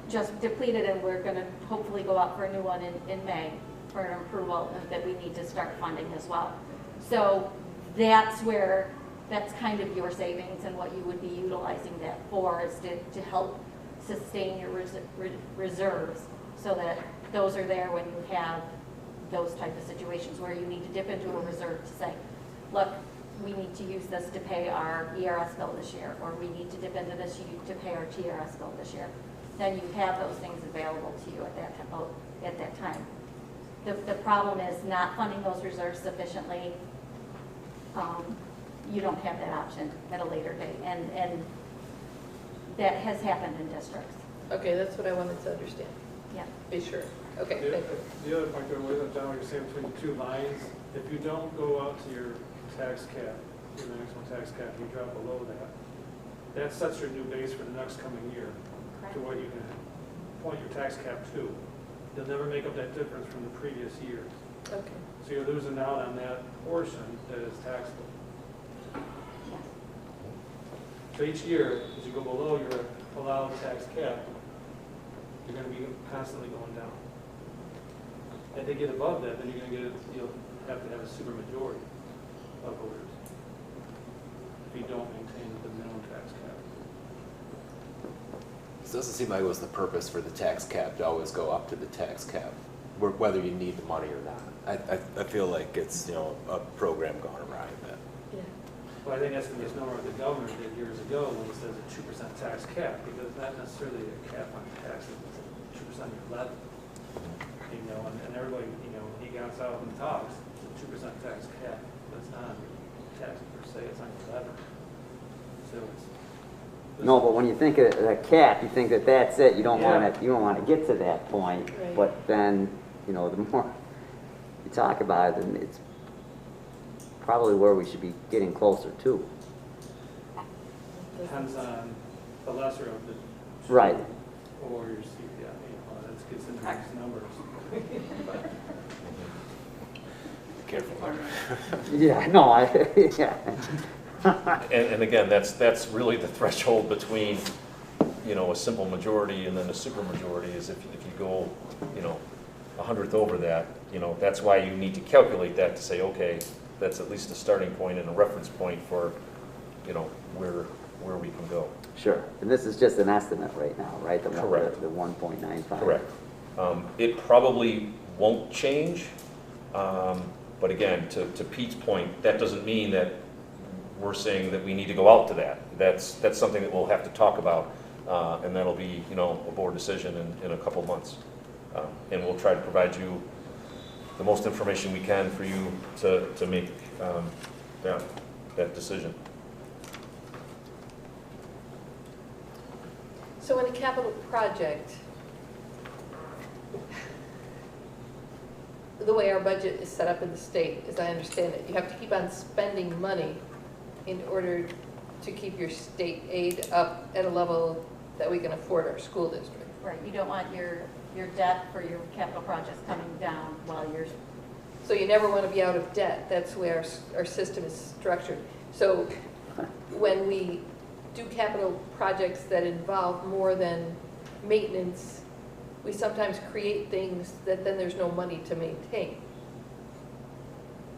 just depleted, and we're going to hopefully go out for a new one in May for an approval that we need to start funding as well. So that's where, that's kind of your savings and what you would be utilizing that for, is to help sustain your reserves so that those are there when you have those type of situations where you need to dip into a reserve to say, look, we need to use this to pay our ERS bill this year, or we need to dip into this to pay our TRS bill this year. Then you have those things available to you at that time. The problem is not funding those reserves sufficiently. You don't have that option at a later date, and that has happened in districts. Okay, that's what I wanted to understand. Yeah. Be sure. Okay, The, thank you. the other point, John, what you're saying between the two lines, if you don't go out to your tax cap, your maximum tax cap, you drop below that, that sets your new base for the next coming year. Correct. To what you can point your tax cap to. You'll never make up that difference from the previous years. Okay. So you're losing out on that portion that is taxable. So each year, as you go below your allowed tax cap, you're going to be constantly going down. And to get above that, then you'll have to have a super majority of voters if you don't maintain the minimum tax cap. It doesn't seem like it was the purpose for the tax cap to always go up to the tax cap, whether you need the money or not. I feel like it's, you know, a program gone awry a bit. Yeah. Well, I think that's the misnomer of the governor did years ago when he says a 2% tax cap, because it's not necessarily a cap on taxes, it's a 2% of your levy. You know, and everybody, you know, when he gets out and talks, it's a 2% tax cap, but it's not on your tax per se, it's on your levy. So it's. No, but when you think of a cap, you think that that's it. You don't Yeah. want to get to that point. Right. But then, you know, the more you talk about it, then it's probably where we should be getting closer to. Depends on the lesser of the two. Right. Or your CPI, you know, that gets into these numbers. Careful. Yeah. No. Yeah. And again, that's really the threshold between, you know, a simple majority and then a supermajority is if you go, you know, 100th over that, you know, that's why you need to calculate that to say, okay, that's at least a starting point and a reference point for, you know, where we can go. Sure. And this is just an estimate right now, right? Correct. The 1.95. Correct. It probably won't change, but again, to Pete's point, that doesn't mean that we're saying that we need to go out to that. That's something that we'll have to talk about, and that'll be, you know, a board decision in a couple of months. And we'll try to provide you the most information we can for you to make that decision. So in a capital project, the way our budget is set up in the state, as I understand it, you have to keep on spending money in order to keep your state aid up at a level that we can afford our school district. Right, you don't want your debt for your capital projects coming down while you're. So you never want to be out of debt. That's the way our system is structured. So when we do capital projects that involve more than maintenance, we sometimes create things that then there's no money to maintain.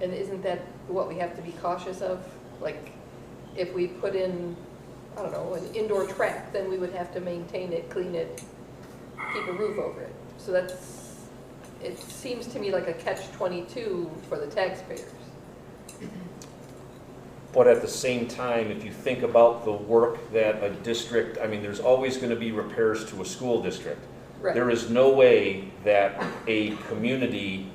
And isn't that what we have to be cautious of? Like, if we put in, I don't know, an indoor track, then we would have to maintain it, clean it, keep a roof over it. So it seems to me like a catch-22 for the taxpayers. But at the same time, if you think about the work that a district, I mean, there's always going to be repairs to a school district. Right. There is no way that a community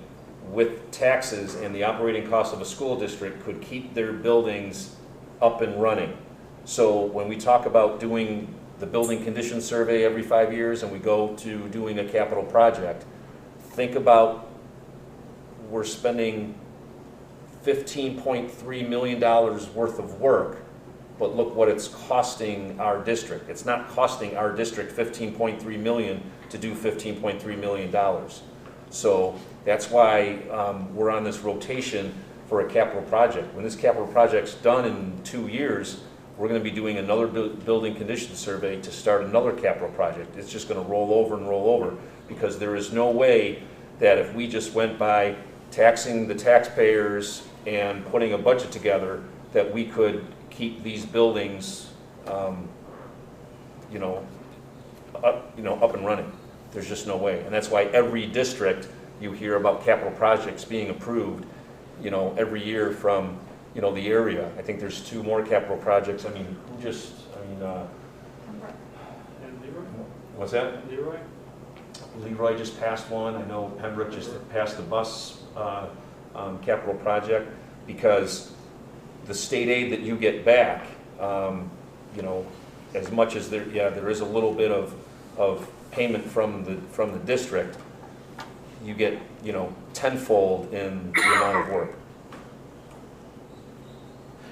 with taxes and the operating costs of a school district could keep their buildings up and running. So when we talk about doing the building condition survey every 5 years and we go to doing a capital project, think about we're spending $15.3 million worth of work, but look what it's costing our district. It's not costing our district $15.3 million to do $15.3 million. So that's why we're on this rotation for a capital project. When this capital project's done in 2 years, we're going to be doing another building condition survey to start another capital project. It's just going to roll over and roll over, because there is no way that if we just went by taxing the taxpayers and putting a budget together, that we could keep these buildings, up and running. There's just no way. And that's why every district, you hear about capital projects being approved, every year from, the area. I think there's 2 more capital projects. And Leroy? What's that? Leroy? Leroy just passed one. I know Pembroke just passed the bus capital project, because the state aid that you get back, as much as there is a little bit of payment from the district, you get, tenfold in the amount of work.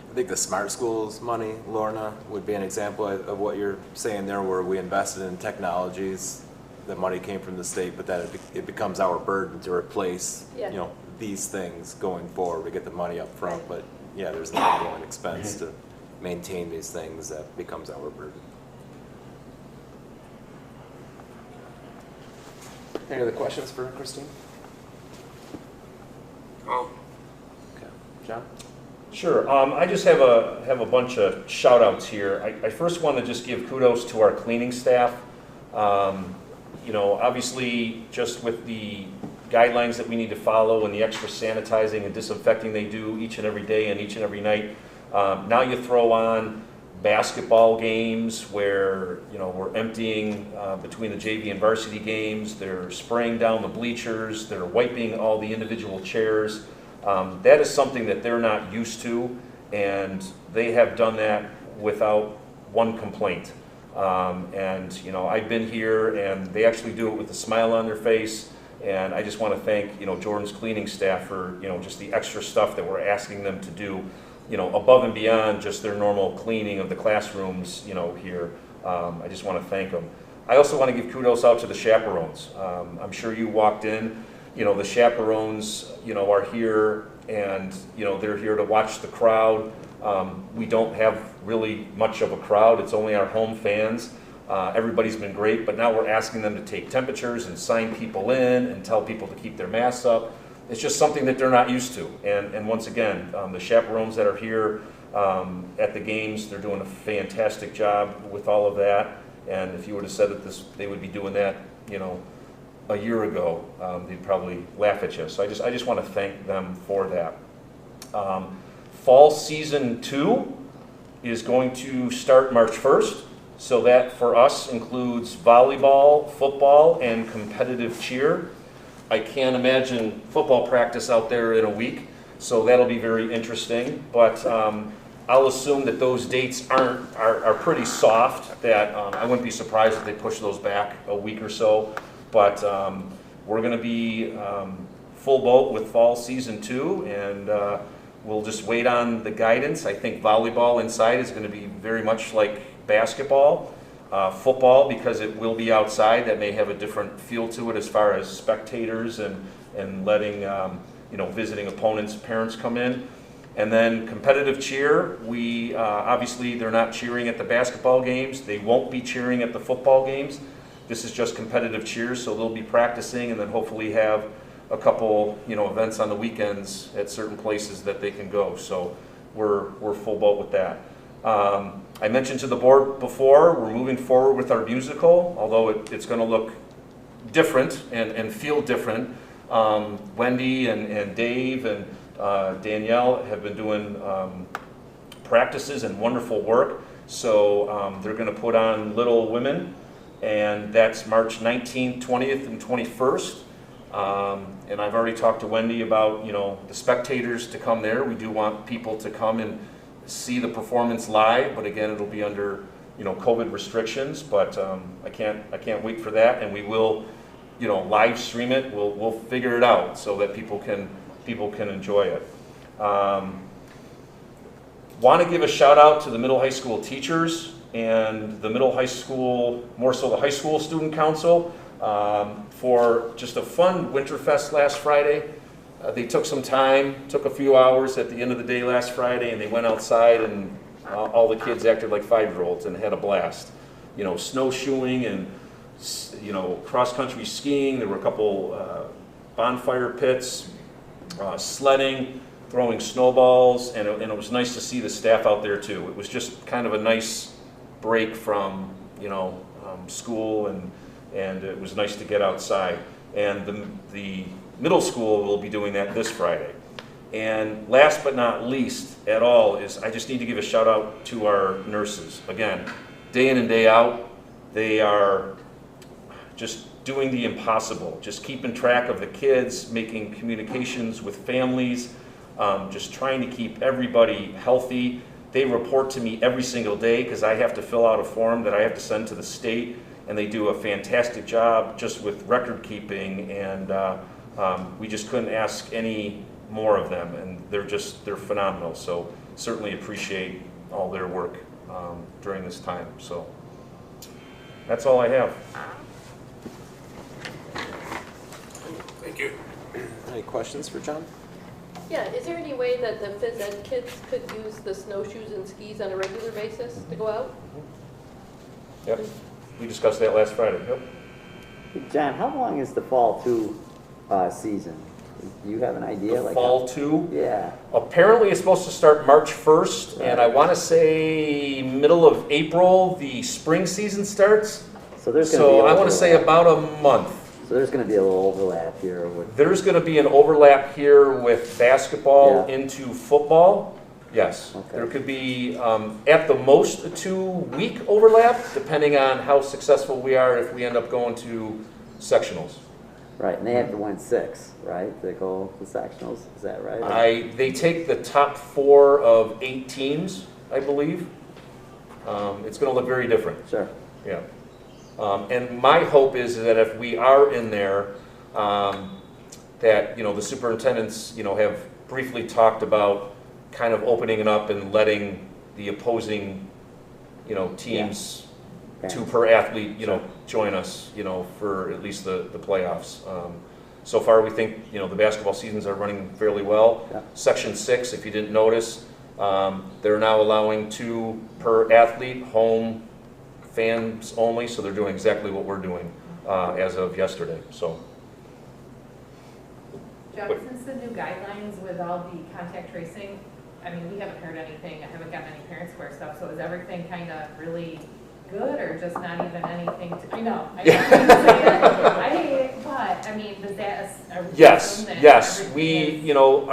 I think the smart schools money, Lorna, would be an example of what you're saying there, where we invested in technologies. The money came from the state, but that it becomes our burden to replace, these things going forward. We get the money up front, but there's an ongoing expense to maintain these things that becomes our burden. Any other questions for Christine? Okay, John? Sure. I just have a bunch of shout outs here. I first want to just give kudos to our cleaning staff. Obviously, just with the guidelines that we need to follow and the extra sanitizing and disinfecting they do each and every day and each and every night. Now you throw on basketball games where, we're emptying between the JV and varsity games. They're spraying down the bleachers. They're wiping all the individual chairs. That is something that they're not used to, and they have done that without one complaint. I've been here, and they actually do it with a smile on their face. And I just want to thank, Jordan's cleaning staff for, just the extra stuff that we're asking them to do, above and beyond just their normal cleaning of the classrooms, here. I just want to thank them. I also want to give kudos out to the chaperones. I'm sure you walked in, the chaperones, are here, and, they're here to watch the crowd. We don't have really much of a crowd. It's only our home fans. Everybody's been great, but now we're asking them to take temperatures and sign people in and tell people to keep their masks up. It's just something that they're not used to. And once again, the chaperones that are here at the games, they're doing a fantastic job with all of that. And if you would have said that they would be doing that, a year ago, they'd probably laugh at you. So I just want to thank them for that. Fall season 2 is going to start March 1st. So that for us includes volleyball, football, and competitive cheer. I can't imagine football practice out there in a week, so that'll be very interesting. But I'll assume that those dates are pretty soft, that I wouldn't be surprised if they push those back a week or so. But we're going to be full boat with fall season 2, and we'll just wait on the guidance. I think volleyball inside is going to be very much like basketball. Football, because it will be outside, that may have a different feel to it as far as spectators and letting visiting opponents' parents come in. And then competitive cheer, we obviously they're not cheering at the basketball games. They won't be cheering at the football games. This is just competitive cheer, so they'll be practicing and then hopefully have a couple events on the weekends at certain places that they can go. So we're full boat with that. I mentioned to the board before, we're moving forward with our musical, although it's going to look different and feel different. Wendy and Dave and Danielle have been doing practices and wonderful work. So they're going to put on Little Women, and that's March 19th, 20th, and 21st. And I've already talked to Wendy about the spectators to come there. We do want people to come and see the performance live, but again, it'll be under COVID restrictions. But I can't wait for that, and we will live stream it. We'll figure it out so that people can enjoy it. Want to give a shout out to the middle high school teachers and the middle high school, more so the high school student council, for just a fun Winterfest last Friday. They took some time, took a few hours at the end of the day last Friday, and they went outside, and all the kids acted like 5-year-olds and had a blast. You know, snowshoeing and, you know, cross-country skiing. There were a couple bonfire pits, sledding, throwing snowballs, and it was nice to see the staff out there too. It was just kind of a nice break from, you know, school, and it was nice to get outside. And the middle school will be doing that this Friday. And last but not least at all is I just need to give a shout out to our nurses. Again, day in and day out, they are just doing the impossible, just keeping track of the kids, making communications with families, just trying to keep everybody healthy. They report to me every single day because I have to fill out a form that I have to send to the state, and they do a fantastic job just with record keeping, and we just couldn't ask any more of them, and they're phenomenal. So certainly appreciate all their work during this time. So that's all I have. Thank you. Any questions for John? Yeah, is there any way that the phys ed kids could use the snowshoes and skis on a regular basis to go out? Yep, we discussed that last Friday. Yep. John, how long is the fall 2 season? Do you have an idea? The fall 2? Yeah. Apparently it's supposed to start March 1st, right. And I want to say middle of April the spring season starts. So there's going to be I want to say about a month. So there's going to be a little overlap here. There's going to be an overlap here with basketball into football. Yes. Okay. There could be at the most a 2-week overlap, depending on how successful we are if we end up going to sectionals. Right, and they have to win 6, right, to go to sectionals, is that right? They take the top 4 of 8 teams, I believe. It's going to look very different. Sure. Yeah. And my hope is that if we are in there, that, you know, the superintendents, you know, have briefly talked about kind of opening it up and letting the opposing, you know, teams, 2 per athlete, you know, join us, you know, for at least the playoffs. So far, we think, you know, the basketball seasons are running fairly well. Yeah. Section 6, if you didn't notice, they're now allowing 2 per athlete, home fans only, so they're doing exactly what we're doing as of yesterday. So, John, since the new guidelines with all the contact tracing, I mean, we haven't heard anything, I haven't gotten any parent square stuff, so is everything kind of really good, or just not even anything to, I know I hate it, but, I mean, does that, yes, we, you know,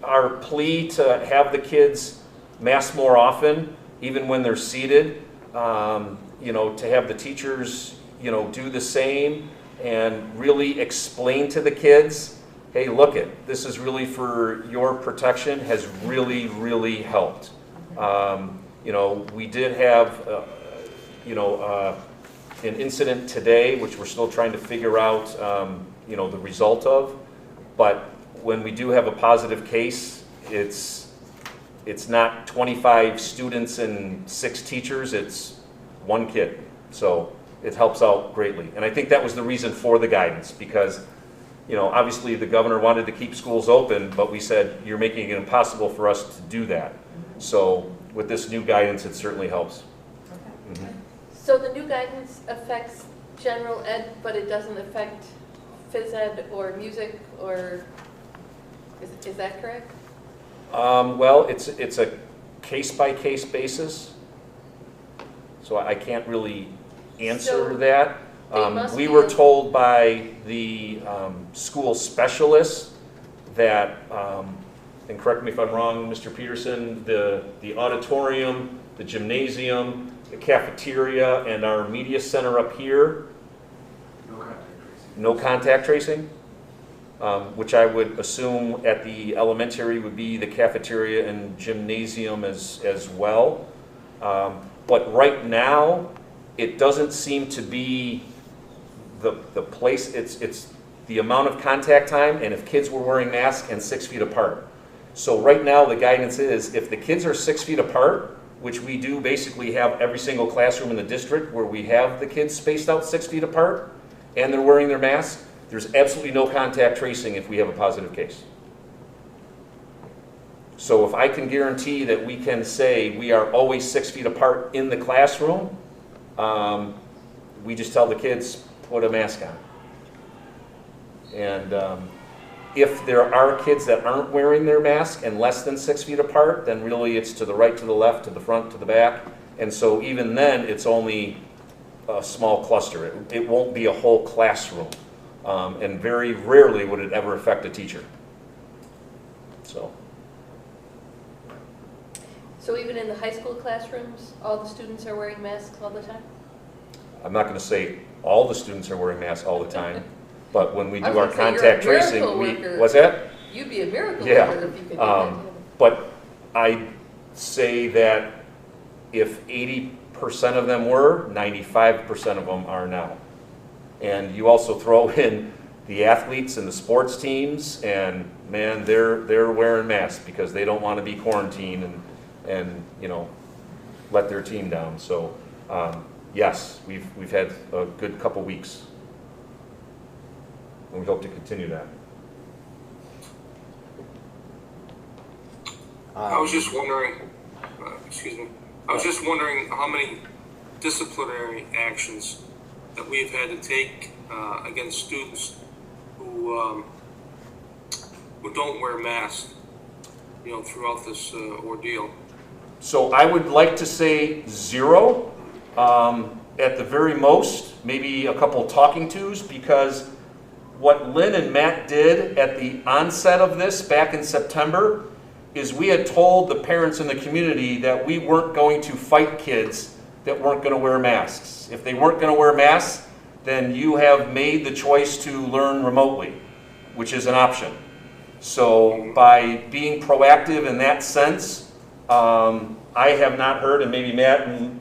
our plea to have the kids mask more often, even when they're seated, you know, to have the teachers, you know, do the same and really explain to the kids, hey, look it, this is really for your protection, has really, really helped. You know, we did have, you know, an incident today, which we're still trying to figure out, you know, the result of. But when we do have a positive case, it's not 25 students and 6 teachers, it's 1 kid. So it helps out greatly. And I think that was the reason for the guidance, because, you know, obviously the governor wanted to keep schools open, but we said, you're making it impossible for us to do that. So with this new guidance, it certainly helps. Okay. Mm-hmm. So the new guidance affects general ed, but it doesn't affect phys ed or music, or is that correct? Well, it's a case-by-case basis, so I can't really answer that. We were told by the school specialists that, and correct me if I'm wrong, Mr. Peterson, the auditorium, the gymnasium, the cafeteria, and our media center up here, no contact tracing, which I would assume at the elementary would be the cafeteria and gymnasium as well. But right now, it doesn't seem to be the place, it's the amount of contact time, and if kids were wearing masks and 6 feet apart. So right now, the guidance is if the kids are 6 feet apart, which we do basically have every single classroom in the district where we have the kids spaced out 6 feet apart and they're wearing their mask, there's absolutely no contact tracing if we have a positive case. So if I can guarantee that we can say we are always 6 feet apart in the classroom, we just tell the kids, put a mask on. And if there are kids that aren't wearing their mask and less than 6 feet apart, then really it's to the right, to the left, to the front, to the back. And so even then, it's only a small cluster. It won't be a whole classroom. And very rarely would it ever affect a teacher. So even in the high school classrooms, all the students are wearing masks all the time? I'm not going to say all the students are wearing masks all the time, but when we do I was our gonna say, contact you're a tracing, miracle worker. what's that? You'd be a miracle Yeah. worker if you could do that. But I say that if 80% of them were, 95% of them are now. And you also throw in the athletes and the sports teams, and man, they're wearing masks because they don't want to be quarantined and you know, let their team down. So yes, we've had a good couple weeks, and we hope to continue that. I was just wondering, excuse me, I was just wondering how many disciplinary actions that we've had to take against students who don't wear masks, you know, throughout this ordeal. So I would like to say 0, at the very most, maybe a couple talking tos, because what Lynn and Matt did at the onset of this back in September is we had told the parents in the community that we weren't going to fight kids that weren't going to wear masks. If they weren't going to wear masks, then you have made the choice to learn remotely, which is an option. So by being proactive in that sense, I have not heard, and maybe Matt and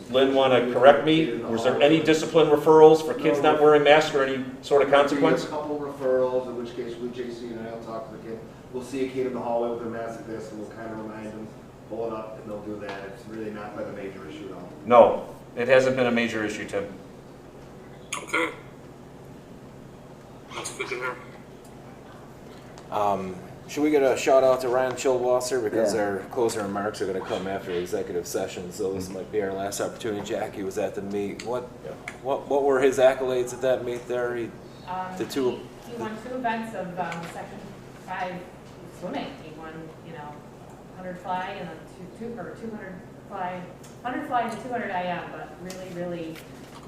Lynn want to correct me, was there any discipline referrals for kids not wearing masks or any sort of consequence? A couple referrals, in which case JC and I will talk to the kid. We'll see a kid in the hallway with their mask like this, and we'll kind of remind them, pull it up, and they'll do that. It's really not been a major issue at all. No, it hasn't been a major issue, Tim. Okay. That's good to hear. Should we get a shout out to Ryan Chilwasser, because Yeah. our closing remarks are going to come after the executive session, so this might be our last opportunity. Jackie was at the meet. What were his accolades at that meet there? He won 2 events of Section 5 swimming. He won, 100 fly and 200 fly, 100 fly and 200 IM, but really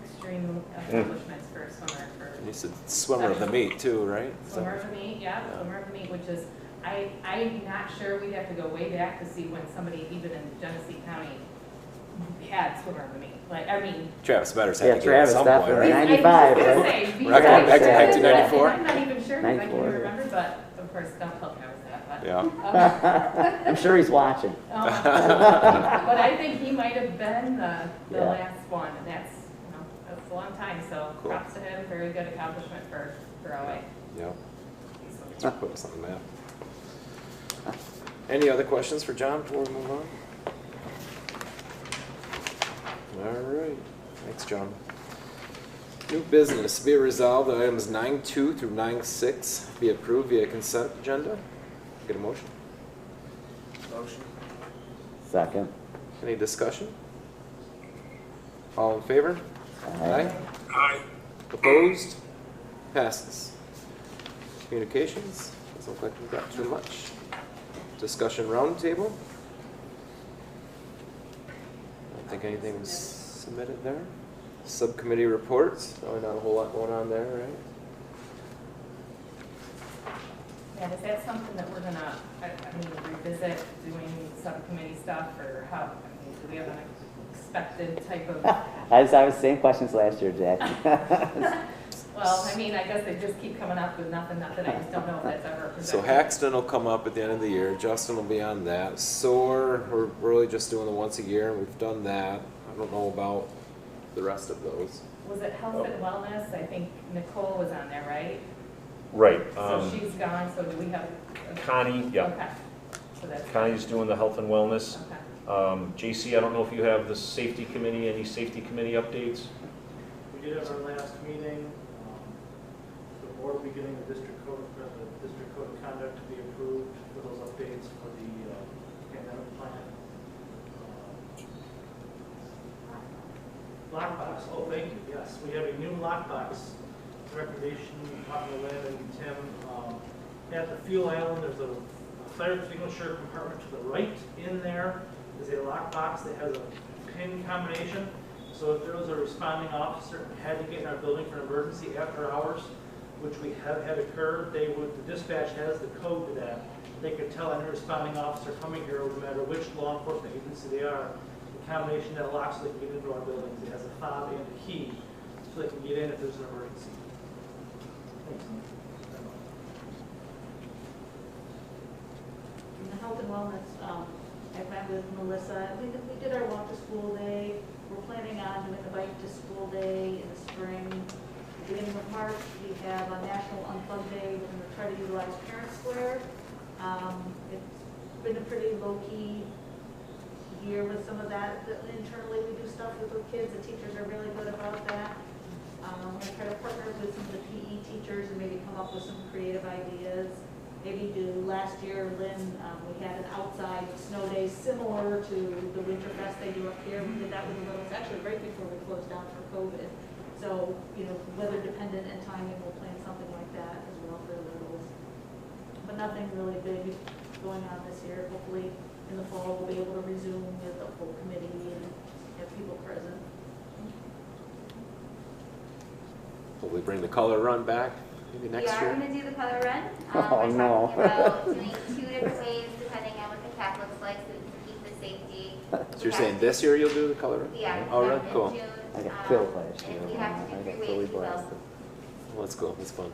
extreme accomplishments for a swimmer. He's a swimmer of the meet too, right? Swimmer of the meet, yeah, swimmer of the meet, which is, I'm not sure, we'd have to go way back to see when somebody even in Genesee County had swimmer of the meet. Travis Betters Yeah, had to get it at Travis some stopped point, at right? 95, I was right? gonna say, We're not going back to 94? I'm not even sure, because I can't 94, even remember, but of course, don't tell Travis that, but. Yeah. I'm sure he's watching. But I think he might have been the Yeah. last one, and that's a long time, so Cool. props to him, very good accomplishment for OA. Yeah. Let's put us on the map. Any other questions for John before we move on? All right. Thanks, John. New business. Be it resolved that items 9.2 through 9.6 be approved via consent agenda. Get a motion. Motion. Second. Any discussion? All in favor? Aye. Aye. Opposed? Passes. Communications? Doesn't look like we've got too much. Discussion roundtable? I don't think anything was submitted there. Subcommittee reports? Probably not a whole lot going on there, right? And is that something that we're gonna, revisit doing subcommittee stuff, or how, do we have an expected type of? I was the same questions last year, Jack. Well, I guess they just keep coming up with nothing, I just don't know if that's ever a So Haxton will come up at the end of the year. Justin will be on that. SOAR, we're really just doing the once a year, and we've done that. I don't know about the rest of those. Was it health and wellness? I think Nicole was on there, right? Right. So she's gone, so do we have? Connie, yeah. Okay. So that's. Connie's doing the health and wellness. Okay. JC, I don't know if you have the safety committee, any safety committee updates? We did have our last meeting. The board will be getting the district code of conduct to be approved for those updates for the pandemic plan. Lockbox, oh, thank you, yes. We have a new lockbox recommendation, talking to Lynn and Tim. At the fuel island, there's a fire extinguisher compartment to the right. In there is a lockbox that has a pin combination. So if there was a responding officer who had to get in our building for an emergency after hours, which we have had occurred, the dispatch has the code to that. They could tell any responding officer coming here, no matter which law enforcement agency they are, the combination that locks so they can get into our buildings. It has a fob and a key, so they can get in if there's an emergency. In the health and wellness, I've met with Melissa. We did our walk to school day. We're planning on doing the bike to school day in the spring. Beginning of March, we have a National Unplug Day. We're going to try to utilize Parent Square. It's been a pretty low-key year with some of that. Internally, we do stuff with the kids. The teachers are really good about that. We're going to try to partner with some of the PE teachers and maybe come up with some creative ideas. Maybe do last year, Lynn, we had an outside snow day similar to the Winterfest they do up here. We did that with the littles, actually right before we closed down for COVID. So, weather dependent and timing, we'll plan something like that as well for the littles. But nothing really big going on this year. Hopefully in the fall we'll be able to resume with the full committee and have people present. Will we bring the color run back maybe next We year? are going to do the color run. Oh, We're no. talking about doing 2 different ways depending on what the cap looks like so we can keep the safety. So you're saying this year you'll do the color run? Yeah. All right, in cool. June, I got killed last year. and we have to I do 3 got fully ways to go. blasted. Well, that's cool. That's fun.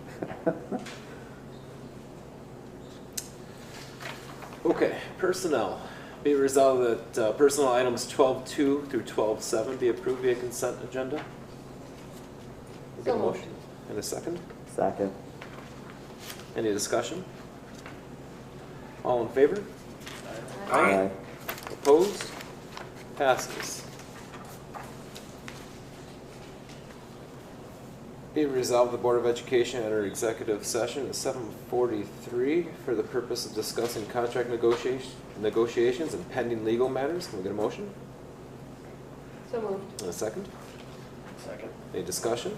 Okay, personnel. Be it resolved that personnel items 12.2 through 12.7 be approved via consent agenda. Get a So moved. motion and a second. Second. Any discussion? All in favor? Aye. Opposed? Passes. Be it resolved the Board of Education enter executive session at 7:43 for the purpose of discussing contract negotiations and pending legal matters. Can we get a motion? So moved. And a second? Second. Any discussion?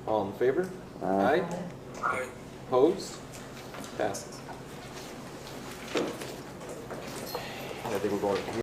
All in favor? Aye. Aye. Opposed? Passes. I think we're going